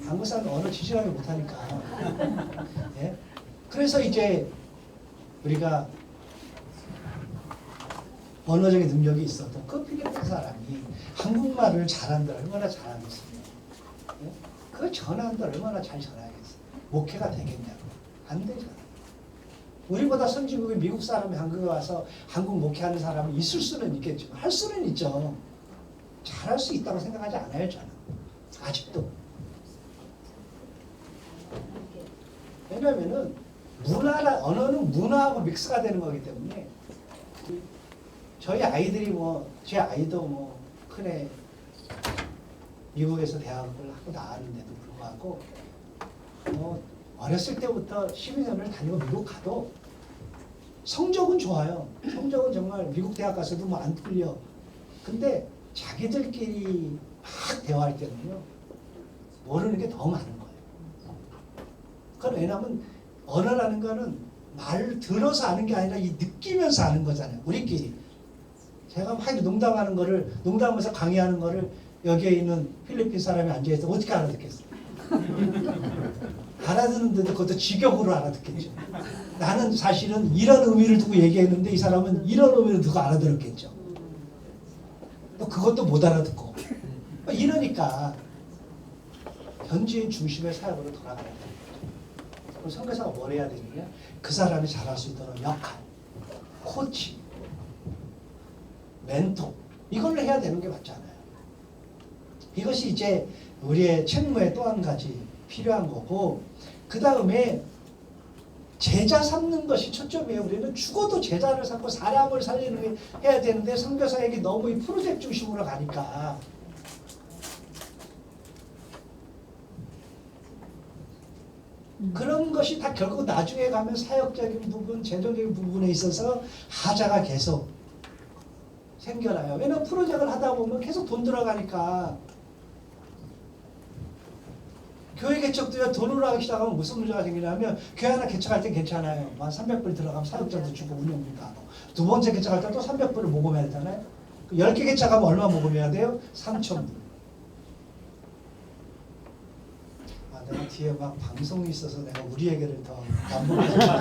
한국 사람은 언어 지질하게 못하니까. 예? 그래서 이제 우리가 언어적인 능력이 있어도 그 필리핀 사람이 한국말을 잘한다 얼마나 잘하겠어요. 예? 그 전화한다 얼마나 잘 전화하겠어요. 목회가 되겠냐고. 안 되잖아요. 우리보다 선진국의 미국 사람이 한국에 와서 한국 목회하는 사람이 있을 수는 있겠지만 할 수는 있죠. 잘할 수 있다고 생각하지 않아요. 저는. 아직도. 왜냐하면은 언어는 문화하고 믹스가 되는 거기 때문에 저희 아이들이 뭐 제 아이도 뭐 큰애 미국에서 대학을 하고 나왔는데도 불구하고 어렸을 때부터 12년을 다니고 미국 가도 성적은 좋아요. 성적은 정말 미국 대학 가서도 뭐 안 틀려. 근데 자기들끼리 막 대화할 때는요 모르는 게 더 많은 거예요. 그건 왜냐하면 언어라는 거는 말 들어서 아는 게 아니라 이 느끼면서 아는 거잖아요. 우리끼리. 제가 막 농담하는 거를 농담하면서 강의하는 거를 여기에 있는 필리핀 사람이 앉아있어 어떻게 알아듣겠어요? 알아듣는데도 그것도 직역으로 알아듣겠죠. 나는 사실은 이런 의미를 두고 얘기했는데 이 사람은 이런 의미를 두고 알아들었겠죠. 또 그것도 못 알아듣고 이러니까 현지인 중심의 사역으로 돌아가야 돼요. 그럼 선교사가 뭘 해야 되느냐? 그 사람이 잘할 수 있도록 역할, 코치, 멘토 이걸로 해야 되는 게 맞잖아요. 이것이 이제 우리의 책무의 또 한 가지 필요한 거고 그 다음에 제자 삼는 것이 초점이에요. 우리는 죽어도 제자를 삼고 사람을 살리는 게 해야 되는데 선교사에게 너무 이 프로젝트 중심으로 가니까 그런 것이 다 결국 나중에 가면 사역적인 부분, 재정적인 부분에 있어서 하자가 계속 생겨나요. 왜냐면 프로젝트를 하다 보면 계속 돈 들어가니까 교회 개척도요 돈으로 하기 시작하면 무슨 문제가 생기냐면 교회 하나 개척할 때 괜찮아요. 한 300불 들어가면 사역자도 주고 운영비도 하고 두 번째 개척할 때 또 300불을 모금해야 되잖아요. 10개 개척하면 얼마 모금해야 돼요? 3,000불. 내가 뒤에 막 방송이 있어서 내가 우리 얘기를 더 반복해서 내가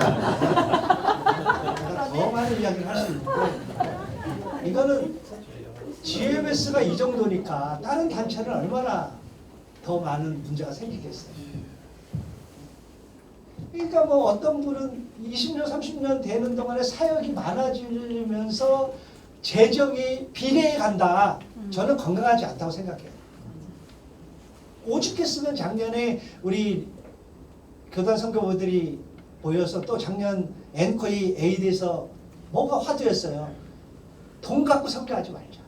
더 많은 이야기를 할 수 있는데 이거는 GMS가 이 정도니까 다른 단체는 얼마나 더 많은 문제가 생기겠어요. 그러니까 뭐 어떤 분은 20년 30년 되는 동안에 사역이 많아지면서 재정이 비례해 간다. 저는 건강하지 않다고 생각해요. 오죽했으면 작년에 우리 교단 선교부들이 모여서 또 작년 앵커이 에이드에서 뭐가 화두였어요. 돈 갖고 선교하지 말자.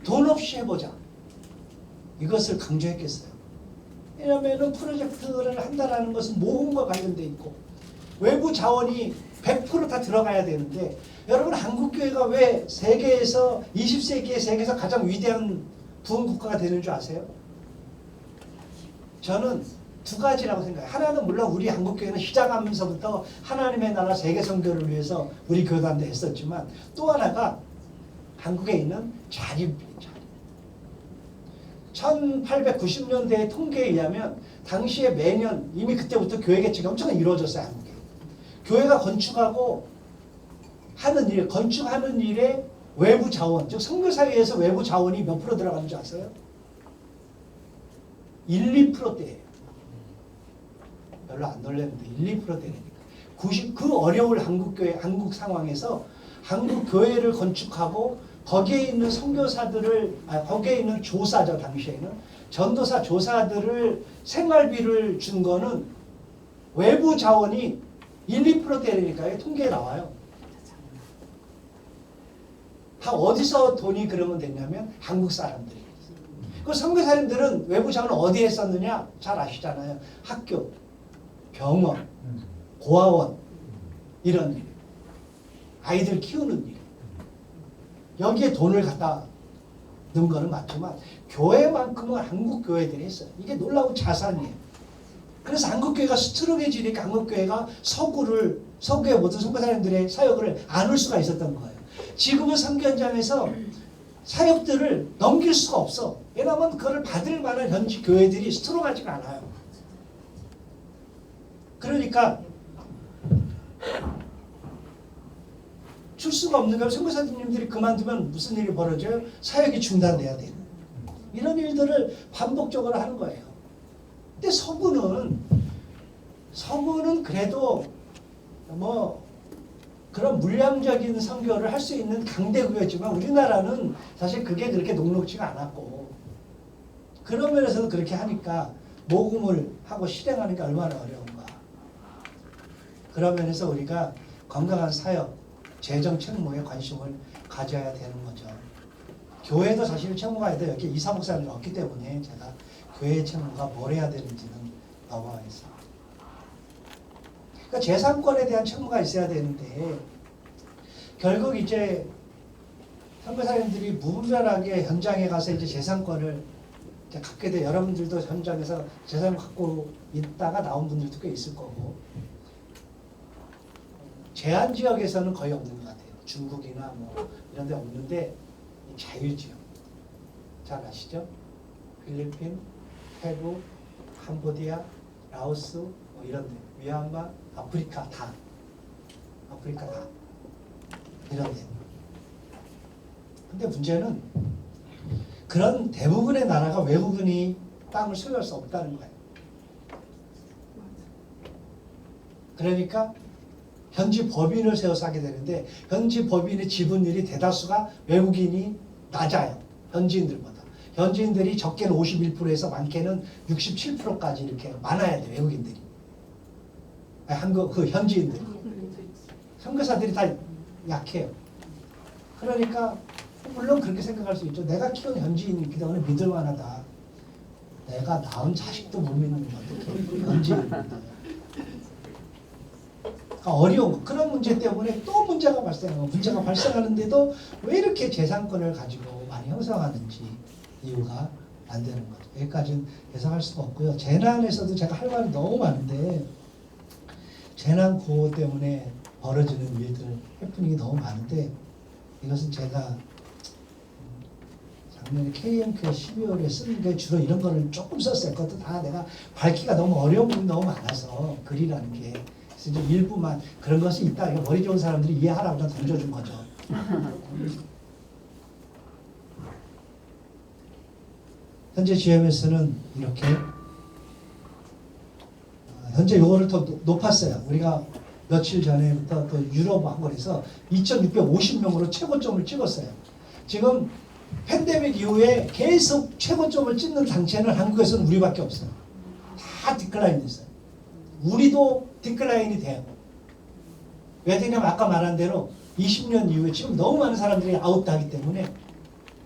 돈 없이 해보자. 이것을 강조했겠어요. 왜냐하면 프로젝트를 한다는 것은 모험과 관련돼 있고 외부 자원이 100% 다 들어가야 되는데 여러분 한국교회가 왜 세계에서 20세기의 세계에서 가장 위대한 부흥국가가 되는 줄 아세요? 저는 두 가지라고 생각해요. 하나는 물론 우리 한국교회는 시작하면서부터 하나님의 나라 세계 선교를 위해서 우리 교단도 했었지만 또 하나가 한국에 있는 자립입니다. 1890년대의 통계에 의하면 당시에 매년 이미 그때부터 교회 개척이 엄청 이루어졌어요. 한국에. 교회가 건축하고 하는 일, 건축하는 일에 외부 자원, 즉 선교사회에서 외부 자원이 몇 프로 들어가는 줄 아세요? 1, 2%대예요. 별로 안 놀랐는데 1, 2%대니까. 그 어려울 한국교회, 한국 상황에서 한국교회를 건축하고 거기에 있는 선교사들을, 거기에 있는 조사죠, 당시에는. 전도사 조사들을 생활비를 준 거는 외부 자원이 1, 2%대니까요. 통계에 나와요. 다 어디서 돈이 그러면 됐냐면 한국 사람들이. 그 선교사님들은 외부 자원을 어디에 썼느냐? 잘 아시잖아요. 학교, 병원, 고아원 이런 일. 아이들 키우는 일. 여기에 돈을 갖다 넣은 거는 맞지만 교회만큼은 한국 교회들이 했어요. 이게 놀라운 자산이에요. 그래서 한국 교회가 스트롱해지니까 한국 교회가 서구의 모든 선교사님들의 사역을 안을 수가 있었던 거예요. 지금은 선교 현장에서 사역들을 넘길 수가 없어. 왜냐하면 그걸 받을 만한 현지 교회들이 스트롱하지가 않아요. 그러니까 줄 수가 없는 거예요. 선교사님들이 그만두면 무슨 일이 벌어져요? 사역이 중단돼야 되는 이런 일들을 반복적으로 하는 거예요. 근데 서구는 그래도 뭐 그런 물량적인 선교를 할 수 있는 강대국이었지만 우리나라는 사실 그게 그렇게 녹록지가 않았고 그런 면에서는 그렇게 하니까 모금을 하고 실행하는 게 얼마나 어려운가. 그런 면에서 우리가 건강한 사역, 재정 책무에 관심을 가져야 되는 거죠. 교회도 사실 책무가 있는데 여기 이사 목사님이 없기 때문에 제가 교회의 책무가 뭘 해야 되는지는 넘어가겠습니다. 그러니까 재산권에 대한 책무가 있어야 되는데 결국 이제 선교사님들이 무분별하게 현장에 가서 이제 재산권을 이제 갖게 돼. 여러분들도 현장에서 재산을 갖고 있다가 나온 분들도 꽤 있을 거고, 제한 지역에서는 거의 없는 것 같아요. 중국이나 뭐 이런 데 없는데 자유지역 잘 아시죠? 필리핀, 페루, 캄보디아, 라오스 뭐 이런 데, 미얀마, 아프리카 다 이런 데. 근데 문제는 그런 대부분의 나라가 외국인이 땅을 소유할 수 없다는 거예요. 그러니까 현지 법인을 세워서 하게 되는데 현지 법인의 지분율이 대다수가 외국인이 낮아요. 현지인들보다. 현지인들이 적게는 51%에서 많게는 67%까지 이렇게 많아야 돼. 외국인들이. 한국 그 현지인들이. 선교사들이 다 약해요. 그러니까 물론 그렇게 생각할 수 있죠. 내가 키운 현지인이기 때문에 믿을 만하다. 내가 낳은 자식도 못 믿는 거 어떻게 현지인입니다. 그러니까 어려운 그런 문제 때문에 또 문제가 발생하고 문제가 발생하는데도 왜 이렇게 재산권을 가지고 많이 형성하는지 이유가 안 되는 거죠. 여기까지는 예상할 수가 없고요. 재난에서도 제가 할 말이 너무 많은데 재난 구호 때문에 벌어지는 일들 해프닝이 너무 많은데 이것은 제가 작년에 KMK 12월에 쓴 게 주로 이런 거를 조금 썼어요. 그것도 다 내가 밝기가 너무 어려운 부분이 너무 많아서 글이라는 게. 그래서 이제 일부만 그런 것이 있다. 이거 머리 좋은 사람들이 이해하라고 좀 던져준 거죠. 현재 GMS는 이렇게 현재 요거를 더 높았어요. 우리가 며칠 전에부터 또 유럽 학원에서 2,650명으로 최고점을 찍었어요. 지금 팬데믹 이후에 계속 최고점을 찍는 단체는 한국에서는 우리밖에 없어요. 다 디클라인 됐어요. 우리도 디클라인이 돼요. 왜 되냐면 아까 말한 대로 20년 이후에 지금 너무 많은 사람들이 아웃하기 때문에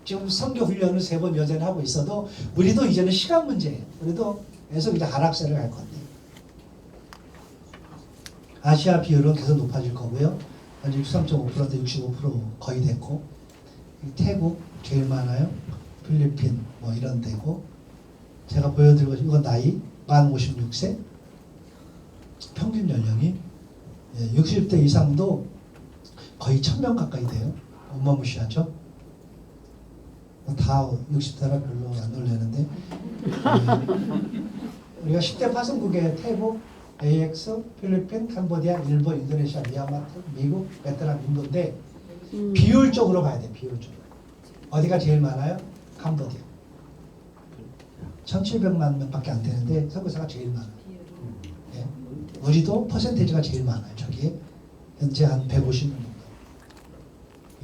지금 선교 훈련을 3번 여전히 하고 있어도 우리도 이제는 시간 문제예요. 우리도 계속 이제 하락세를 갈 건데 아시아 비율은 계속 높아질 거고요. 현재 63.5%인데 65% 거의 됐고 태국 제일 많아요. 필리핀 뭐 이런 데고 제가 보여드리고 이건 나이 만 56세 평균 연령이 60대 이상도 거의 1000명 가까이 돼요. 어마무시하죠. 다 60대라 별로 안 놀라는데 우리가 10대 파송국의 태국, AX, 필리핀, 캄보디아, 일본, 인도네시아, 미얀마, 미국, 베트남, 인도인데 비율적으로 봐야 돼. 비율적으로. 어디가 제일 많아요? 캄보디아. 1700만 명밖에 안 되는데 선교사가 제일 많아요. 네. 우리도 퍼센테이지가 제일 많아요. 저기 현재 한 150명 정도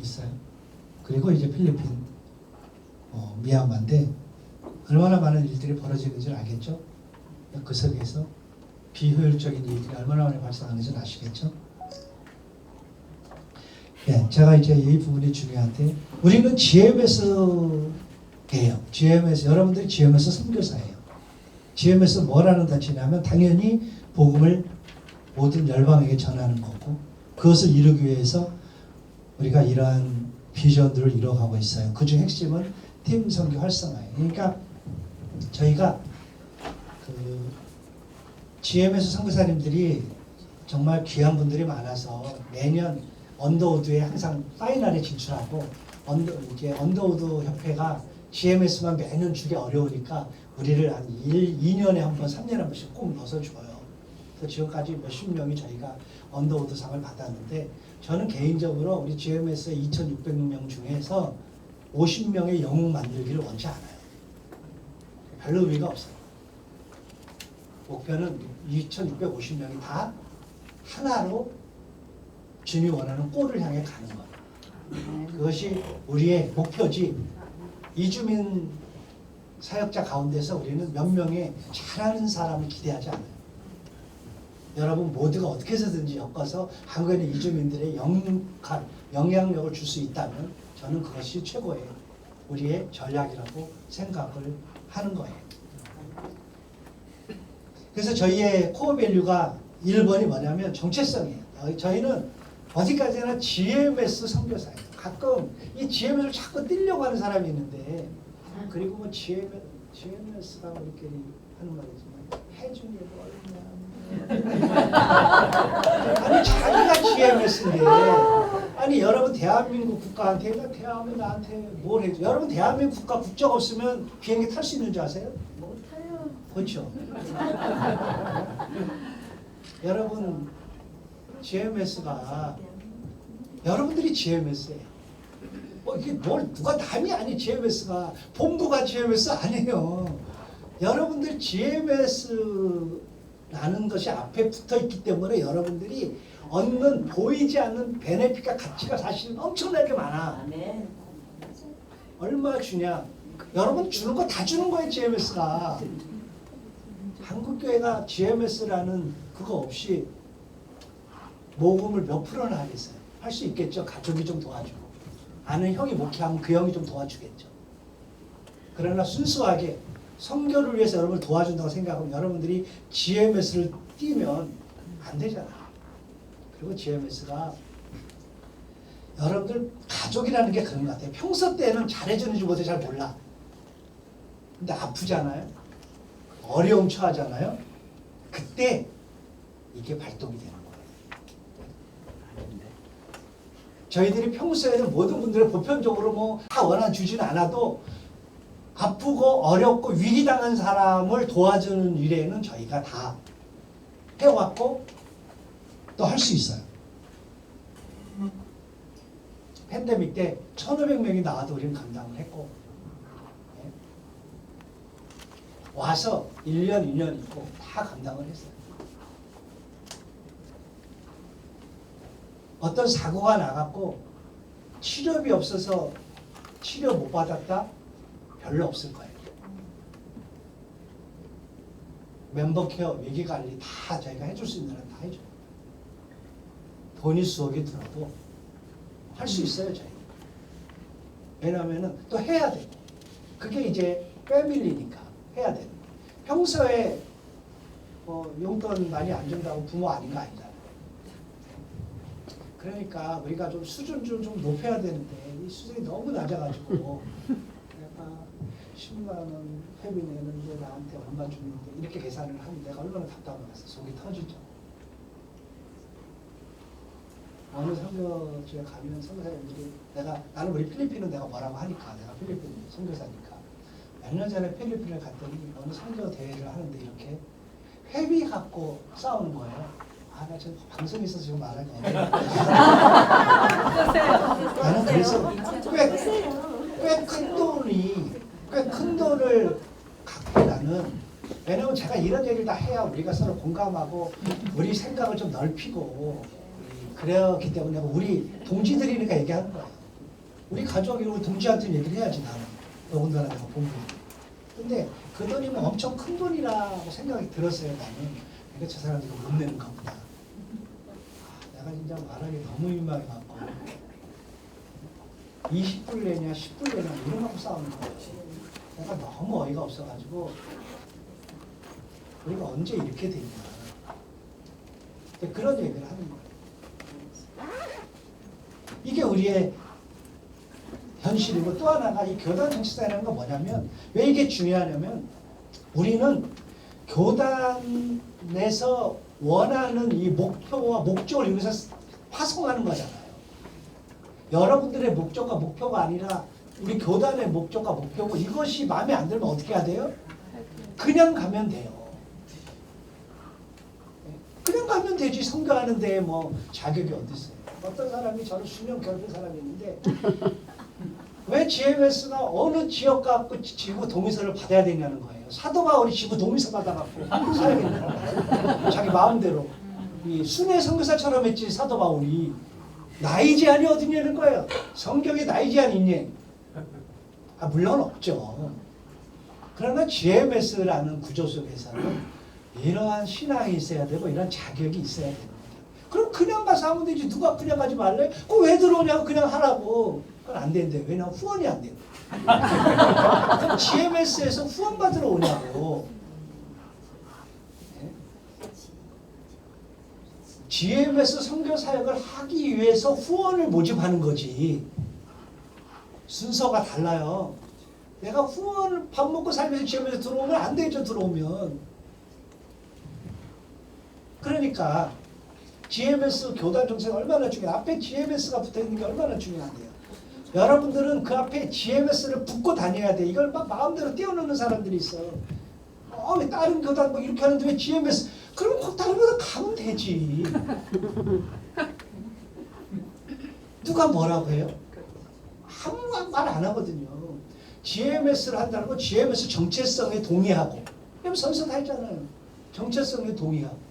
있어요. 그리고 이제 필리핀, 미얀마인데 얼마나 많은 일들이 벌어지는지 알겠죠? 그 속에서 비효율적인 일들이 얼마나 많이 발생하는지 아시겠죠? 예, 제가 이제 이 부분이 중요한데 우리는 GMS예요. GMS 여러분들이 GMS 선교사예요. GMS 뭐라는 단체냐면 당연히 복음을 모든 열방에게 전하는 거고 그것을 이루기 위해서 우리가 이러한 비전들을 이뤄가고 있어요. 그중 핵심은 팀 선교 활성화예요. 그러니까 저희가 그 GMS 선교사님들이 정말 귀한 분들이 많아서 매년 언더우드에 항상 파이널에 진출하고 언더우드 협회가 GMS만 매년 주기 어려우니까 우리를 한 2년에 한 번, 3년에 한 번씩 꼭 넣어줘요. 그래서 지금까지 몇십 명이 저희가 언더우드 상을 받았는데 저는 개인적으로 우리 GMS의 2,600명 중에서 50명의 영웅 만들기를 원치 않아요. 별로 의미가 없어요. 목표는 2,650명이 다 하나로 주님이 원하는 골을 향해 가는 거예요. 그것이 우리의 목표지. 이주민 사역자 가운데서 우리는 몇 명의 잘하는 사람을 기대하지 않아요. 여러분 모두가 어떻게 해서든지 엮어서 한국에 있는 이주민들의 영향력을 줄 수 있다면 저는 그것이 최고의 우리의 전략이라고 생각을 하는 거예요. 그래서 저희의 코어 밸류가 1번이 뭐냐면 정체성이에요. 저희는 어디까지나 GMS 선교사예요. 가끔 이 GMS를 자꾸 띄려고 하는 사람이 있는데 그리고 뭐 GMS가 우리끼리 하는 말이지만 해준 게 뭐냐. 아니 자기가 GMS인데 아니 여러분 대한민국 국가한테 대한민국 나한테 뭘 해줘. 여러분 대한민국 국가 국적 없으면 비행기 탈 수 있는 줄 아세요? 못 타요. 그렇죠. 여러분 GMS가 여러분들이 GMS예요. 이게 뭘 누가 남이 아니 GMS가 본부가 GMS 아니에요. 여러분들 GMS라는 것이 앞에 붙어 있기 때문에 여러분들이 얻는 보이지 않는 베네핏과 가치가 사실은 엄청나게 많아. 아멘. 얼마 주냐? 여러분 주는 거 다 주는 거예요 GMS가. 한국교회가 GMS라는 그거 없이 모금을 몇 프로나 하겠어요? 할 수 있겠죠. 가족이 좀 도와주고 아는 형이 목회하면 그 형이 좀 도와주겠죠. 그러나 순수하게 선교를 위해서 여러분을 도와준다고 생각하면 여러분들이 GMS를 띄면 안 되잖아. 그리고 GMS가 여러분들 가족이라는 게 그런 것 같아요. 평소 때는 잘해주는지 못해 잘 몰라. 근데 아프잖아요. 어려움 처하잖아요. 그때 이게 발동이 되는 거예요. 저희들이 평소에는 모든 분들을 보편적으로 뭐 다 원한 주지는 않아도 아프고 어렵고 위기당한 사람을 도와주는 일에는 저희가 다 해왔고 또 할 수 있어요. 팬데믹 때 1,500명이 나와도 우리는 감당을 했고 와서 1년, 2년 있고 다 감당을 했어요. 어떤 사고가 나갔고 치료비 없어서 치료 못 받았다? 별로 없을 거예요. 멤버 케어, 위기관리 다 저희가 해줄 수 있는 한 다 해줘요. 돈이 수억이 들어도 할 수 있어요, 저희. 왜냐하면 또 해야 되고 그게 이제 패밀리니까 해야 되는 거예요. 평소에 용돈 많이 안 준다고 부모 아닌 거 아니잖아요. 그러니까 우리가 좀 수준 좀 높여야 되는데 이 수준이 너무 낮아가지고 내가 10만 원 회비 내는데 나한테 얼마 주는데 이렇게 계산을 하면 내가 얼마나 답답하겠어. 속이 터지죠. 어느 선교지에 가면 선교사님들이 나는 우리 필리핀은 내가 뭐라고 하니까 내가 필리핀 선교사니까 몇 년 전에 필리핀을 갔더니 어느 선교 대회를 하는데 이렇게 회비 갖고 싸우는 거예요. 나 지금 방송에 있어서 지금 말하기 어려워. 나는 그래서 꽤 큰 돈을 갖고 나는 왜냐면 제가 이런 얘기를 다 해야 우리가 서로 공감하고 우리 생각을 좀 넓히고 그렇기 때문에 우리 동지들이니까 얘기하는 거예요. 우리 가족이 우리 동지한테 얘기를 해야지 나는. 더군다나 내가 본부. 근데 그 돈이 뭐 엄청 큰 돈이라고 생각이 들었어요 나는. 그러니까 저 사람들이 못 내는가 보다. 내가 진짜 말하기 너무 민망해갖고 20불 내냐 10불 내냐 이러고 싸우는 거예요. 내가 너무 어이가 없어가지고 우리가 언제 이렇게 됐냐 그런 얘기를 하는 거예요. 이게 우리의 현실이고 또 하나가 이 교단 정치사라는 건 뭐냐면 왜 이게 중요하냐면 우리는 교단에서 원하는 이 목표와 목적을 이루면서 파송하는 거잖아요. 여러분들의 목적과 목표가 아니라 우리 교단의 목적과 목표고 이것이 마음에 안 들면 어떻게 해야 돼요? 그냥 가면 돼요. 그냥 가면 되지. 선교하는데 뭐 자격이 어디 있어요? 어떤 사람이 저를 수년 괴롭힌 사람이 있는데 왜 GMS가 어느 지역 갖고 지구 동의서를 받아야 되냐는 거예요. 사도 바울이 지구 동의서 받아갖고 살아야겠는 거예요. 자기 마음대로. 이 순회 선교사처럼 했지 사도 바울이. 나이 제한이 어디냐는 거예요. 성경에 나이 제한이 있니? 물론 없죠. 그러나 GMS라는 구조 속에서는 이러한 신앙이 있어야 되고 이런 자격이 있어야 되는 거죠. 그럼 그냥 가서 하면 되지. 누가 그냥 가지 말래? 그거 왜 들어오냐고 그냥 하라고. 그건 안 된대. 왜냐면 후원이 안 된대. 그럼 GMS에서 후원 받으러 오냐고. 네? GMS 선교 사역을 하기 위해서 후원을 모집하는 거지. 순서가 달라요. 내가 후원을 밥 먹고 살면서 GMS 들어오면 안 되죠. 들어오면. 그러니까 GMS 교단 정책 얼마나 중요해요. 앞에 GMS가 붙어있는 게 얼마나 중요한데요. 여러분들은 그 앞에 GMS를 붙고 다녀야 돼. 이걸 막 마음대로 띄워놓는 사람들이 있어. 왜 다른 교단 뭐 이렇게 하는데 왜 GMS? 그럼 다른 교단 가면 되지. 누가 뭐라고 해요? 아무 말 안 하거든요. GMS를 한다는 건 GMS 정체성에 동의하고. 그럼 선서 다 했잖아요. 정체성에 동의하고.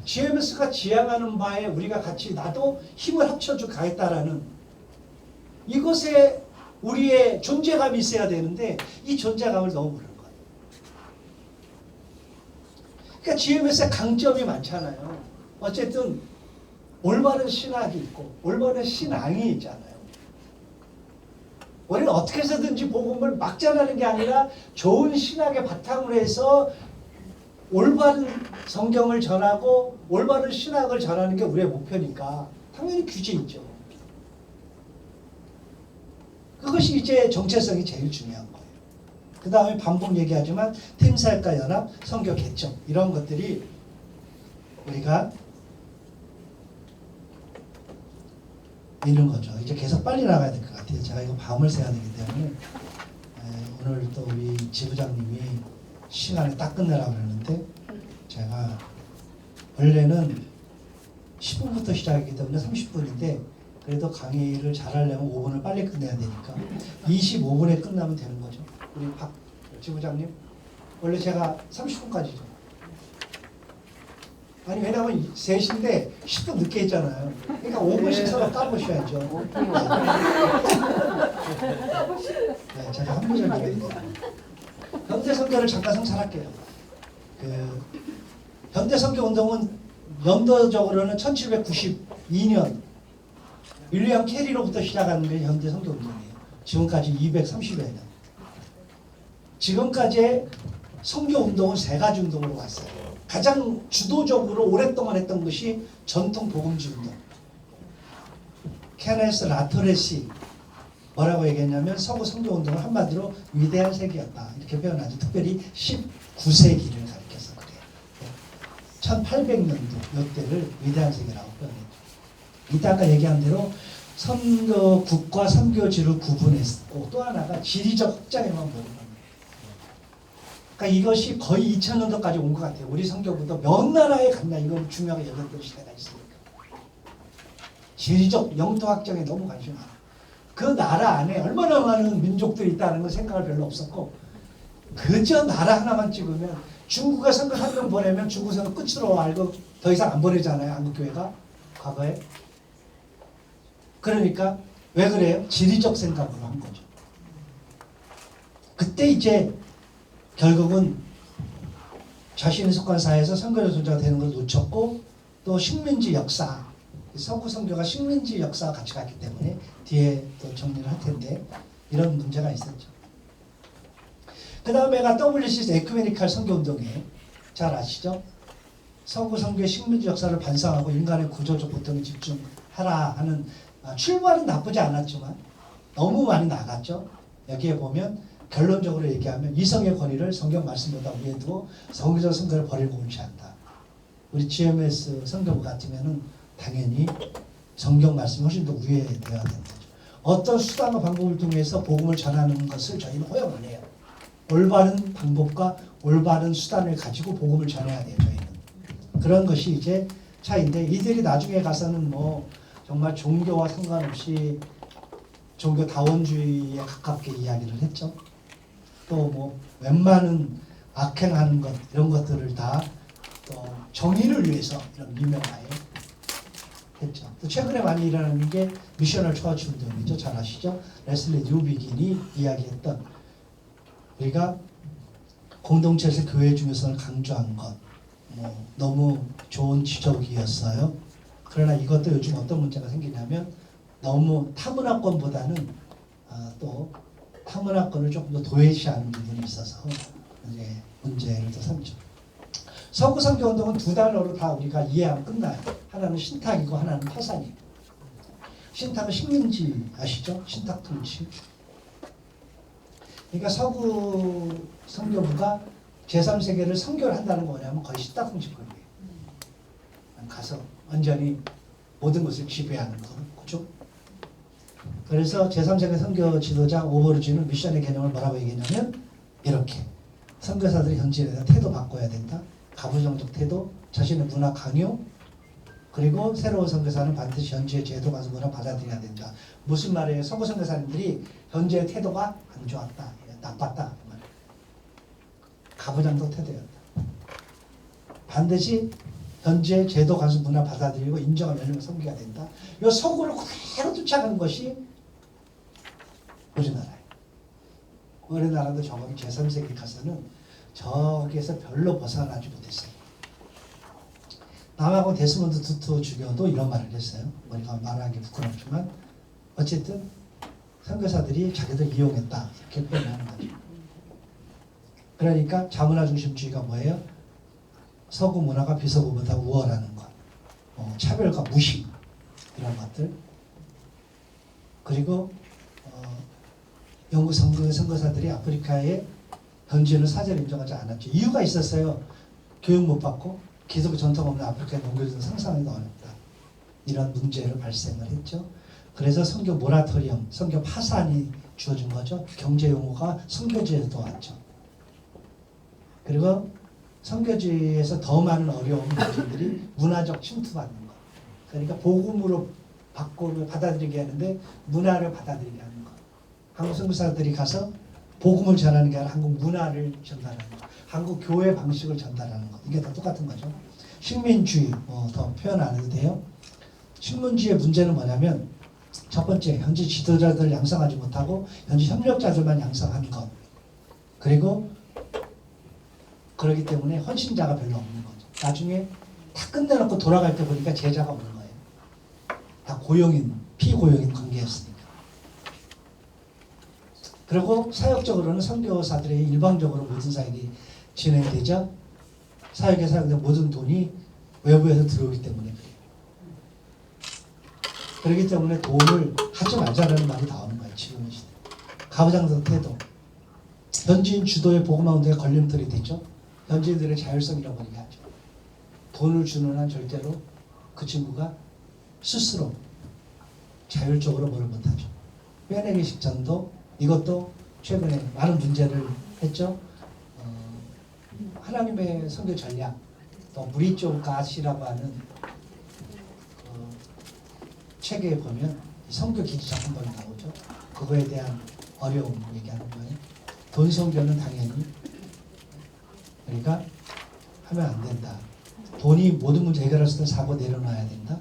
GMS가 지향하는 바에 우리가 같이 나도 힘을 합쳐줘 가겠다라는 이것에 우리의 존재감이 있어야 되는데 이 존재감을 너무 모르는 거예요. 그러니까 GMS의 강점이 많잖아요. 어쨌든 올바른 신학이 있고 올바른 신앙이 있잖아요. 우리는 어떻게 해서든지 복음을 막 전하는 게 아니라 좋은 신학의 바탕으로 해서 올바른 성경을 전하고 올바른 신학을 전하는 게 우리의 목표니까 당연히 규제 있죠. 그것이 이제 정체성이 제일 중요한 거예요. 그 다음에 반복 얘기하지만 팀사역과 연합, 선교 개척 이런 것들이 우리가 있는 거죠. 이제 계속 빨리 나가야 될 것 같아요. 제가 이거 밤을 새야 되기 때문에 오늘 또 우리 지부장님이 시간에 딱 끝내라고 그러는데 제가 원래는 10분부터 시작이기 때문에 30분인데 그래도 강의를 잘하려면 5분을 빨리 끝내야 되니까 25분에 끝나면 되는 거죠. 우리 박 지부장님 원래 제가 30분까지죠. 아니 왜냐면 3시인데 10분 늦게 했잖아요. 그러니까 5분씩 서로 까보셔야죠. 네, 제가 합리적이겠네요. 현대선교를 잠깐 성찰할게요. 현대선교운동은 연도적으로는 1792년 윌리엄 캐리로부터 시작하는 게 현대선교운동이에요. 지금까지 230여 년. 지금까지의 선교운동은 3가지 운동으로 왔어요. 가장 주도적으로 오랫동안 했던 것이 전통 복음주의 운동. 케네스 라토레시 뭐라고 얘기했냐면 서구 선교운동은 한마디로 위대한 세기였다 이렇게 표현하죠. 특별히 19세기를 가리켜서 그래요. 1800년도 이때를 위대한 세기라고 표현했죠. 이때 아까 얘기한 대로 선교국과 선교지를 구분했고 또 하나가 지리적 확장에만 보는 겁니다. 그러니까 이것이 거의 2000년도까지 온 것 같아요. 우리 선교부도 몇 나라에 갔나 이건 중요하게 여겼던 시대가 있으니까. 지리적 영토 확장에 너무 관심이 많아요. 그 나라 안에 얼마나 많은 민족들이 있다는 건 생각을 별로 없었고 그저 나라 하나만 찍으면 중국에 선교 1명 보내면 중국에서는 끝으로 알고 더 이상 안 보내잖아요. 한국교회가 과거에. 그러니까 왜 그래요? 지리적 생각으로 한 거죠. 그때 이제 결국은 자신이 속한 사회에서 선교적 존재가 되는 걸 놓쳤고 또 식민지 역사 서구 선교가 식민지 역사와 같이 갔기 때문에 뒤에 또 정리를 할 텐데 이런 문제가 있었죠. 그 다음에가 WCC 에큐메니칼 선교운동이에요. 잘 아시죠? 서구 선교의 식민지 역사를 반성하고 인간의 구조적 고통에 집중하라 하는 출발은 나쁘지 않았지만 너무 많이 나갔죠. 여기에 보면 결론적으로 얘기하면 이성의 권위를 성경 말씀보다 위에 두고 성경적 선교를 버리고 옳지 않다. 우리 GMS 선교부 같으면은 당연히 성경 말씀이 훨씬 더 위에 되어야 되는 거죠. 어떤 수단과 방법을 통해서 복음을 전하는 것을 저희는 허용 안 해요. 올바른 방법과 올바른 수단을 가지고 복음을 전해야 돼요. 저희는. 그런 것이 이제 차이인데 이들이 나중에 가서는 뭐 정말 종교와 상관없이 종교 다원주의에 가깝게 이야기를 했죠. 또 뭐 웬만한 악행하는 것 이런 것들을 다 또 정의를 위해서 이런 미명하에 했죠. 또 최근에 많이 일어나는 게 미셔널 처치 운동이죠. 잘 아시죠? 레슬리 뉴비긴이 이야기했던 우리가 공동체에서 교회 중요성을 강조한 것 너무 좋은 지적이었어요. 그러나 이것도 요즘 어떤 문제가 생기냐면 너무 타문화권보다는 또 타문화권을 조금 더 도외시하는 부분이 있어서 이제 문제를 더 삼죠. 서구 선교 운동은 두 단어로 다 우리가 이해하면 끝나요. 하나는 신탁이고 하나는 파산이에요. 신탁은 식민지 아시죠? 신탁 통치. 그러니까 서구 선교부가 제3세계를 선교를 한다는 거 뭐냐면 거의 신탁 통치권이에요. 가서 완전히 모든 것을 지배하는 거. 그죠? 그래서 제3세계 선교 지도자 오버루지는 미션의 개념을 뭐라고 얘기했냐면 이렇게 선교사들이 현지에 대한 태도 바꿔야 된다. 가부장적 태도, 자신의 문화 강요, 그리고 새로운 선교사는 반드시 현지의 제도 가서문화 받아들여야 된다. 무슨 말이에요? 서구 선교사님들이 현지의 태도가 안 좋았다, 나빴다. 가부장적 태도였다. 반드시 현지의 제도 가서 문화 받아들이고 인정한 열림을 섬기가 된다. 이 서구를 그대로 쫓아간 것이 우리나라예요. 우리나라도 저거는 제3세기 가서는 저기에서 별로 벗어나지 못했어요. 남하고 데스몬드 투투 주교도 이런 말을 했어요. 우리가 말하기 부끄럽지만 어쨌든 선교사들이 자기들 이용했다 이렇게 표현하는 거죠. 그러니까 자문화 중심주의가 뭐예요? 서구 문화가 비서구보다 우월하는 것, 차별과 무시 이런 것들. 그리고 영국 선교사들이 아프리카의 현지인을 사전에 인정하지 않았죠. 이유가 있었어요. 교육 못 받고 기독교 전통 없는 아프리카에 넘겨주는 상상하기도 어렵다. 이런 문제를 발생을 했죠. 그래서 선교 모라토리엄, 선교 파산이 주어진 거죠. 경제 용어가 선교지에서도 왔죠. 그리고 선교지에서 더 많은 어려운 문제들이 문화적 침투받는 것. 그러니까 복음으로 받아들이게 하는데 문화를 받아들이게 하는 것. 한국 선교사들이 가서 복음을 전하는 게 아니라 한국 문화를 전달하는 것. 한국 교회 방식을 전달하는 것. 이게 다 똑같은 거죠. 식민주의, 더 표현 안 해도 돼요. 식민주의의 문제는 뭐냐면 첫 번째, 현지 지도자들을 양성하지 못하고 현지 협력자들만 양성하는 것. 그리고 그렇기 때문에 헌신자가 별로 없는 거죠. 나중에 다 끝내놓고 돌아갈 때 보니까 제자가 없는 거예요. 다 고용인, 피고용인 관계였으니까. 그리고 사역적으로는 선교사들이 일방적으로 모든 사역이 진행되죠. 사역에 사용된 모든 돈이 외부에서 들어오기 때문에 그래요. 그렇기 때문에 도움을 하지 말자라는 말이 나오는 거예요. 지금의 시대. 가부장적 태도. 현지인 주도의 복음화운동에 걸림돌이 되죠. 현지인들의 자율성 잃어버리게 하죠. 돈을 주는 한 절대로 그 친구가 스스로 자율적으로 뭐를 못하죠. 빼내기 직전도 이것도 최근에 많은 문제를 했죠. 하나님의 선교 전략, 또 무리쪽 가시라고 하는 책에 보면 선교 기지작 한 번 나오죠. 그거에 대한 어려움 얘기하는 거예요. 돈 선교는 당연히 그러니까 하면 안 된다. 돈이 모든 문제 해결할 때 사고 내려놔야 된다.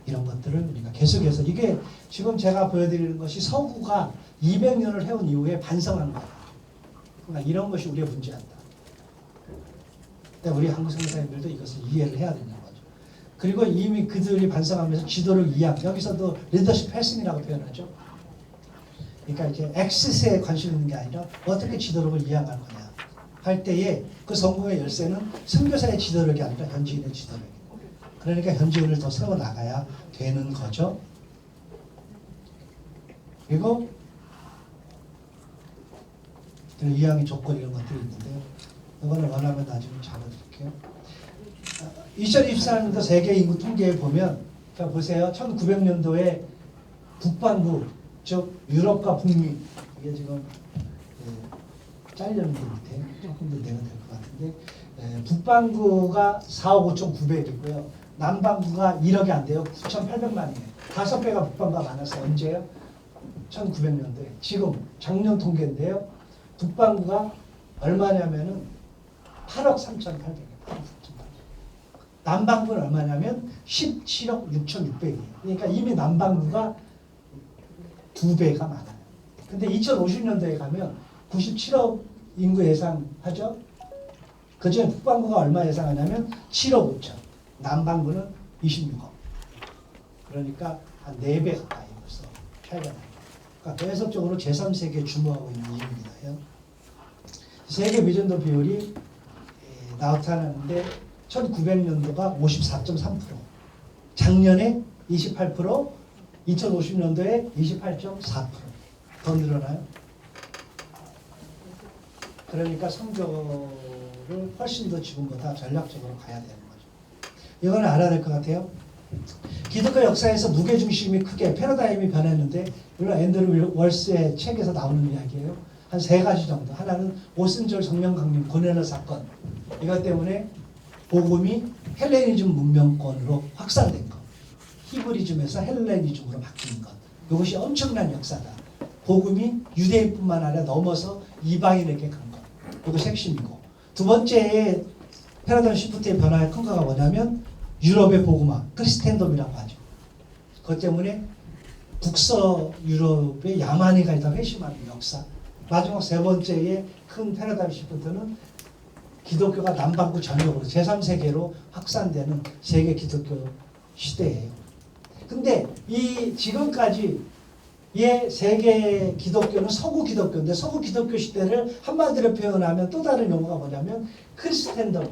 이런 것들을 우리가 계속해서 이게 지금 제가 보여드리는 것이 서구가 200년을 해온 이후에 반성하는 거예요. 그러니까 이런 것이 우리의 문제였다. 근데 우리 한국 선교사님들도 이것을 이해를 해야 되는 거죠. 그리고 이미 그들이 반성하면서 지도를 여기서도 리더십 패싱이라고 표현하죠. 그러니까 이제 엑시스에 관심 있는 게 아니라 어떻게 지도력을 이해할 거냐 할 때에 그 성공의 열쇠는 선교사의 지도력이 아니라 현지인의 지도력이에요. 그러니까 현지인을 더 세워 나가야 되는 거죠. 그리고 이해하기 조건 이런 것들이 있는데요. 이거는 원하면 나중에 잡아드릴게요. 2024년도 세계 인구 통계에 보면 자 보세요. 1900년도에 북반구 즉 유럽과 북미 이게 지금 잘렸는데 밑에 조금 더 내면 될 것 같은데 북반구가 4억 5,900이고요. 남반구가 1억이 안 돼요. 9,800만이에요. 5배가 북반구가 많았어요. 언제요? 1900년도에. 지금 작년 통계인데요. 북반구가 얼마냐면은 8억 3,800이에요. 8억 3,800. 남반구는 얼마냐면 17억 6,600이에요. 그러니까 이미 남반구가 2배가 많아요. 근데 2050년도에 가면 97억 인구 예상하죠? 그중에 북반구가 얼마 예상하냐면 7억 5천, 남반구는 26억. 그러니까 한 4배 가까이 벌써 차이가 납니다. 그러니까 계속적으로 제3세계에 주목하고 있는 이유입니다. 세계 미전도 비율이 나타나는데 1900년도가 54.3%, 작년에 28%, 2050년도에 28.4%. 더 늘어나요? 그러니까 선교를 훨씬 더 지금보다 전략적으로 가야 되는 거죠. 이거는 알아야 될 것 같아요. 기독교 역사에서 무게중심이 크게 패러다임이 변했는데, 물론 앤드루 월스의 책에서 나오는 이야기예요. 한 3가지 정도. 하나는 오순절 성령 강림 고넬러 사건, 이것 때문에 복음이 헬레니즘 문명권으로 확산된 것, 히브리즘에서 헬레니즘으로 바뀌는 것, 이것이 엄청난 역사다. 복음이 유대인뿐만 아니라 넘어서 이방인에게 간 것, 이것이 핵심이고, 두 번째의 패러다임 시프트의 변화의 큰 거가 뭐냐면 유럽의 복음화, 크리스텐덤이라고 하죠. 그것 때문에 북서 유럽의 야만이가 있다 회심하는 역사. 마지막 3번째의 큰 패러다임 시프트는 기독교가 남반구 전역으로 제3세계로 확산되는 세계 기독교 시대예요. 근데 이 지금까지의 세계 기독교는 서구 기독교인데, 서구 기독교 시대를 한마디로 표현하면 또 다른 용어가 뭐냐면 크리스텐덤,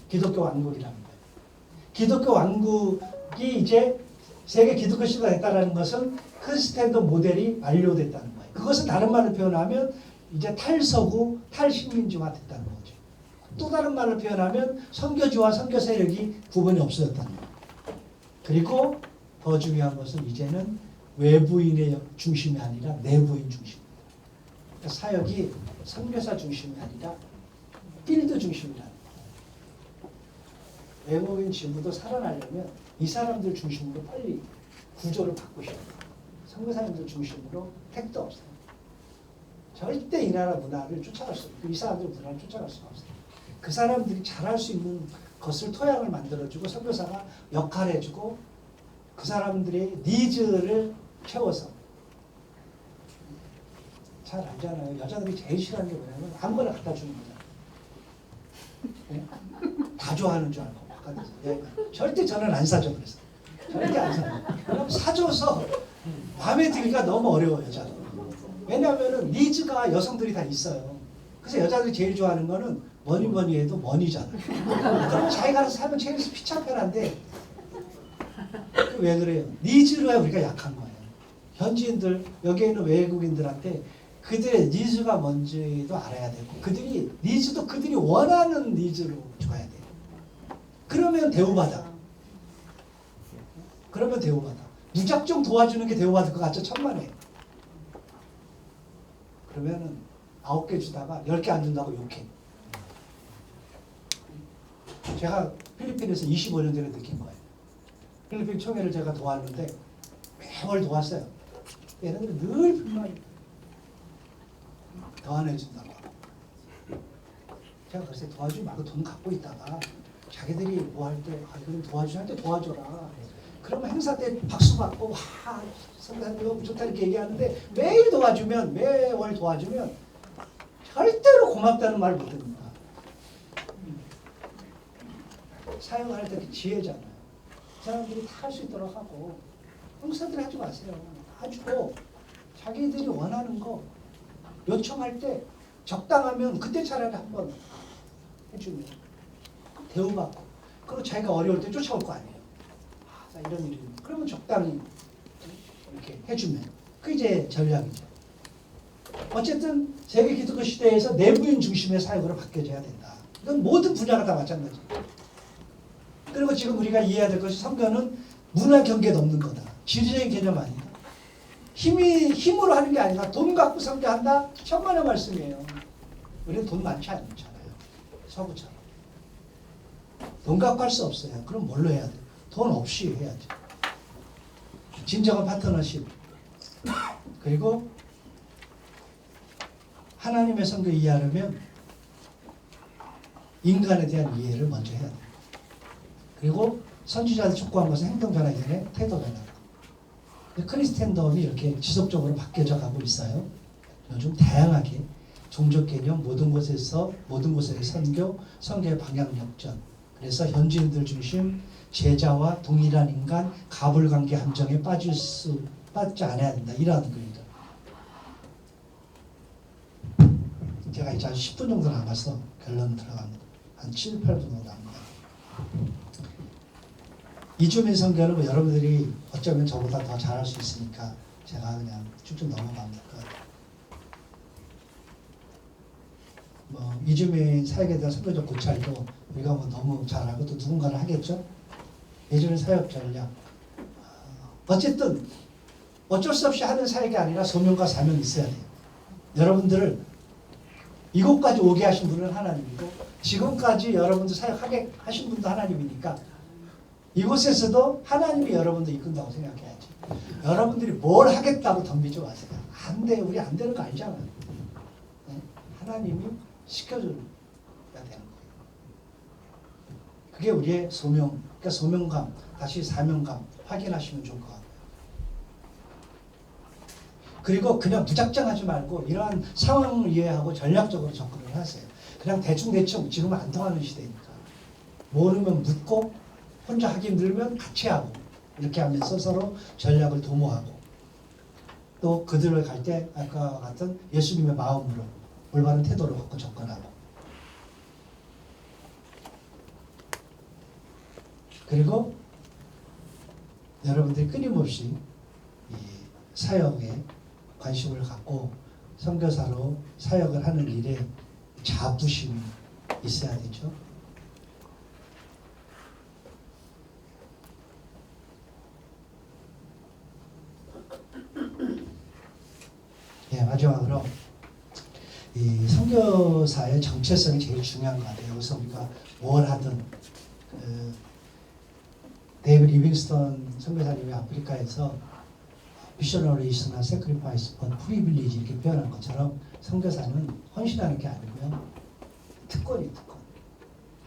기독교 왕국이랍니다. 기독교 왕국이 이제 세계 기독교 시대가 됐다는 것은 크리스텐덤 모델이 완료됐다는 거예요. 그것은 다른 말로 표현하면 이제 탈서구, 탈식민지화 됐다는 거죠. 또 다른 말로 표현하면 선교지와 선교 세력이 구분이 없어졌다는 거예요. 그리고 더 중요한 것은 이제는 외부인의 중심이 아니라 내부인 중심입니다. 그러니까 사역이 선교사 중심이 아니라 필드 중심이라는 거예요. 외국인 지부도 살아나려면 이 사람들 중심으로 빨리 구조를 바꾸셔야 돼요. 선교사님들 중심으로 택도 없어요. 절대 이 나라 문화를 쫓아갈 수 없어요. 이 사람들 문화를 쫓아갈 수가 없어요. 그 사람들이 잘할 수 있는 것을 토양을 만들어주고 선교사가 역할해주고 그 사람들의 니즈를 채워서. 잘 알잖아요. 여자들이 제일 싫어하는 게 뭐냐면 아무거나 갖다 주는 거잖아요. 네? 다 좋아하는 줄 알고 갖다 주세요. 네. 절대 저는 안 사줘. 그래서 절대 안 사요. 그럼 사줘서 마음에 들기가 너무 어려워요. 여자들. 왜냐하면 니즈가 여성들이 다 있어요. 그래서 여자들이 제일 좋아하는 거는 뭐니 해도 머니잖아요. 그럼 자기가 알아서 살면 제일 피차편한데 왜 그래요? 니즈로야 우리가 약한 거예요. 현지인들, 여기에 있는 외국인들한테 그들의 니즈가 뭔지도 알아야 되고, 그들이 니즈도 그들이 원하는 니즈로 줘야 돼요. 그러면 대우받아. 그러면 대우받아. 무작정 도와주는 게 대우받을 것 같죠? 천만에. 그러면은 9개 주다가 10개 안 준다고 욕해. 제가 필리핀에서 25년 전에 느낀 거예요. 필리핀 총회를 제가 도왔는데 매월 도왔어요. 얘네들은 늘 불만이 더 안 해준다고. 제가 글쎄 도와주지 말고 돈 갖고 있다가 자기들이 뭐 할 때 그럼 도와주할 때 도와줘라. 그러면 행사 때 박수 받고 와 선배님 너무 좋다 이렇게 얘기하는데, 매일 도와주면, 매월 도와주면 절대로 고맙다는 말 못 듣는다. 사용할 때 지혜잖아요. 사람들이 다 할 수 있도록 하고, 형사들 하지 마세요. 다 주고 자기들이 원하는 거 요청할 때 적당하면 그때 차라리 한번 해주면 대우받고, 그리고 자기가 어려울 때 쫓아올 거 아니에요. 자, 이런 일이. 그러면 적당히 이렇게 해주면 그 이제 전략이죠. 어쨌든 세계 기독교 시대에서 내부인 중심의 사역으로 바뀌어져야 된다. 이건 모든 분야가 다 마찬가지예요. 그리고 지금 우리가 이해해야 될 것이, 선교는 문화 경계 넘는 거다. 지리적인 개념 아니다. 힘으로 하는 게 아니라 돈 갖고 선교한다? 천만의 말씀이에요. 우리는 돈 많지 않잖아요. 서구처럼. 돈 갖고 할 수 없어요. 그럼 뭘로 해야 돼? 돈 없이 해야죠. 진정한 파트너십. 그리고 하나님의 선교 이해하려면 인간에 대한 이해를 먼저 해야 돼요. 그리고 선지자들 촉구한 것은 행동 변화기 전에 태도 변화. 크리스텐덤이 이렇게 지속적으로 바뀌어져 가고 있어요. 요즘 다양하게 종족 개념, 모든 곳에서의 선교, 선교의 방향 역전. 그래서 현지인들 중심, 제자와 동일한 인간, 가불관계 함정에 빠지지 않아야 된다. 이러한 거입니다. 제가 이제 한 10분 정도 남아서 결론 들어갑니다. 한 7, 8분 정도 남습니다. 이주민 선교는 뭐 여러분들이 어쩌면 저보다 더 잘할 수 있으니까 제가 그냥 쭉쭉 넘어가면 될 것 같아요. 뭐 이주민 사역에 대한 선교적 고찰도 우리가 뭐 너무 잘 알고 또 누군가를 하겠죠. 이주민 사역 전략. 어쨌든 어쩔 수 없이 하는 사역이 아니라 소명과 사명이 있어야 돼요. 여러분들을 이곳까지 오게 하신 분은 하나님이고 지금까지 여러분들 사역하게 하신 분도 하나님이니까 이곳에서도 하나님이 여러분들 이끈다고 생각해야지. 여러분들이 뭘 하겠다고 덤비지 마세요. 안 돼. 우리 안 되는 거 알잖아요. 네? 하나님이 시켜줘야 되는 거예요. 그게 우리의 소명, 그러니까 소명감, 다시 사명감 확인하시면 좋을 것 같아요. 그리고 그냥 무작정 하지 말고 이러한 상황을 이해하고 전략적으로 접근을 하세요. 그냥 대충 지금은 안 통하는 시대니까. 모르면 묻고 혼자 하기 힘들면 같이 하고 이렇게 하면서 서로 전략을 도모하고 또 그들을 갈 때 아까 같은 예수님의 마음으로 올바른 태도를 갖고 접근하고 그리고 여러분들이 끊임없이 이 사역에 관심을 갖고 선교사로 사역을 하는 일에 자부심이 있어야 되죠. 네, 마지막으로 이 선교사의 정체성이 제일 중요한 것 같아요. 여기서 우리가 뭘 하든 데이비드 리빙스턴 선교사님이 아프리카에서 미셔너리스나 세크리파이스 본 프리빌리지 이렇게 표현한 것처럼 선교사는 헌신하는 게 아니고요. 특권이 특권.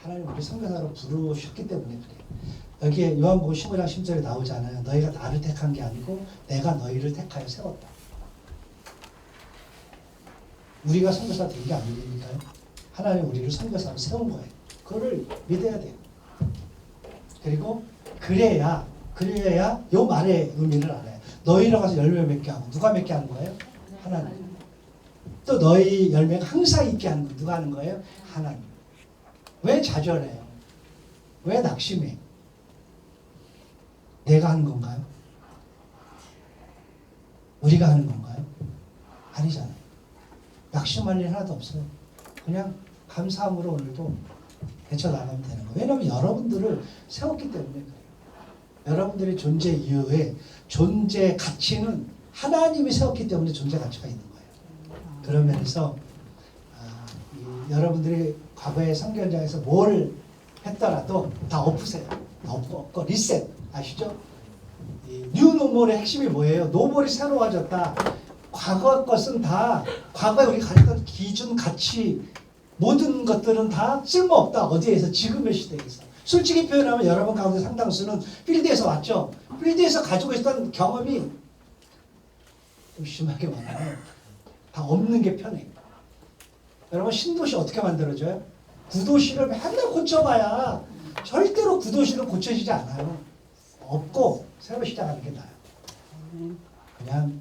하나님 우리 선교사로 부르셨기 때문에 그래요. 여기에 요한복음 15장 10절에 나오잖아요. 너희가 나를 택한 게 아니고 내가 너희를 택하여 세웠다. 우리가 선교사 된 게 아니니까요. 하나님 우리를 선교사로 세운 거예요. 그거를 믿어야 돼요. 그리고 그래야 요 말의 의미를 알아요. 너희로 가서 열매 맺게 하고 누가 맺게 하는 거예요? 하나님. 또 너희 열매가 항상 있게 하는 거 누가 하는 거예요? 하나님. 왜 좌절해요? 왜 낙심해? 내가 하는 건가요? 우리가 하는 건가요? 아니잖아요. 낙심할 일 하나도 없어요. 그냥 감사함으로 오늘도 헤쳐나가면 되는 거예요. 왜냐하면 여러분들을 세웠기 때문에 그래요. 여러분들의 존재 이유에 존재 가치는 하나님이 세웠기 때문에 존재 가치가 있는 거예요. 그런 면에서 여러분들이 과거의 선교 현장에서 뭘 했더라도 다 엎으세요. 엎고 리셋 아시죠? 뉴노멀의 핵심이 뭐예요? 노멀이 새로워졌다. 과거 것은 다 과거에 우리 가졌던 기준, 가치 모든 것들은 다 쓸모없다. 어디에서? 지금의 시대에서. 솔직히 표현하면 여러분 가운데 상당수는 필드에서 왔죠. 필드에서 가지고 있었던 경험이 좀 심하게 말하면 다 없는 게 편해. 여러분 신도시 어떻게 만들어져요? 구도시를 맨날 고쳐봐야 절대로 구도시는 고쳐지지 않아요. 없고 새로 시작하는 게 나아요. 그냥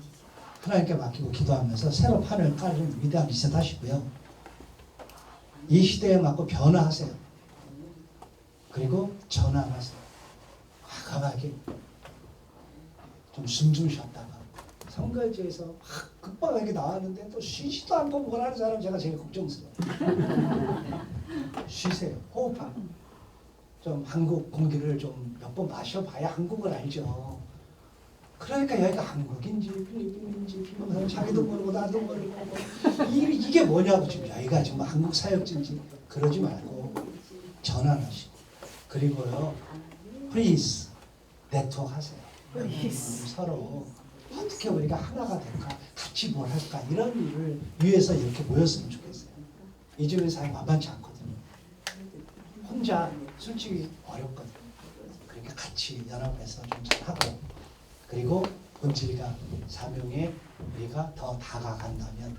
하나님께 맡기고 기도하면서 새로 판을 깔는 위대한 리셋 하시고요. 이 시대에 맞고 변화하세요. 그리고 전환하세요. 과감하게 좀 숨 좀 쉬었다가 선거지에서 급박하게 나왔는데 또 쉬지도 않고 뭘 하는 사람 제가 제일 걱정스러워요. 쉬세요. 호흡하고 좀 한국 공기를 좀 몇 번 마셔봐야 한국을 알죠. 그러니까 여기가 한국인지 필리핀인지 자기도 모르고 나도 모르고 이게 뭐냐고 지금 여기가 정말 한국 사역지인지 그러지 말고 전환하시고 그리고요 please 네트워크 하세요. 서로 어떻게 우리가 하나가 될까 같이 뭘 할까 이런 일을 위해서 이렇게 모였으면 좋겠어요. 이주민 사역 만만치 않거든요. 혼자 솔직히 어렵거든요. 그러니까 같이 연합해서 좀 잘하고 그리고 본질과 사명에 우리가 더 다가간다면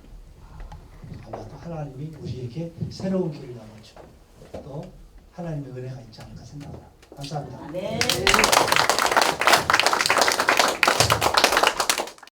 아마도 하나님이 우리에게 새로운 길을 열어주고 또 하나님의 은혜가 있지 않을까 생각합니다. 감사합니다. 네.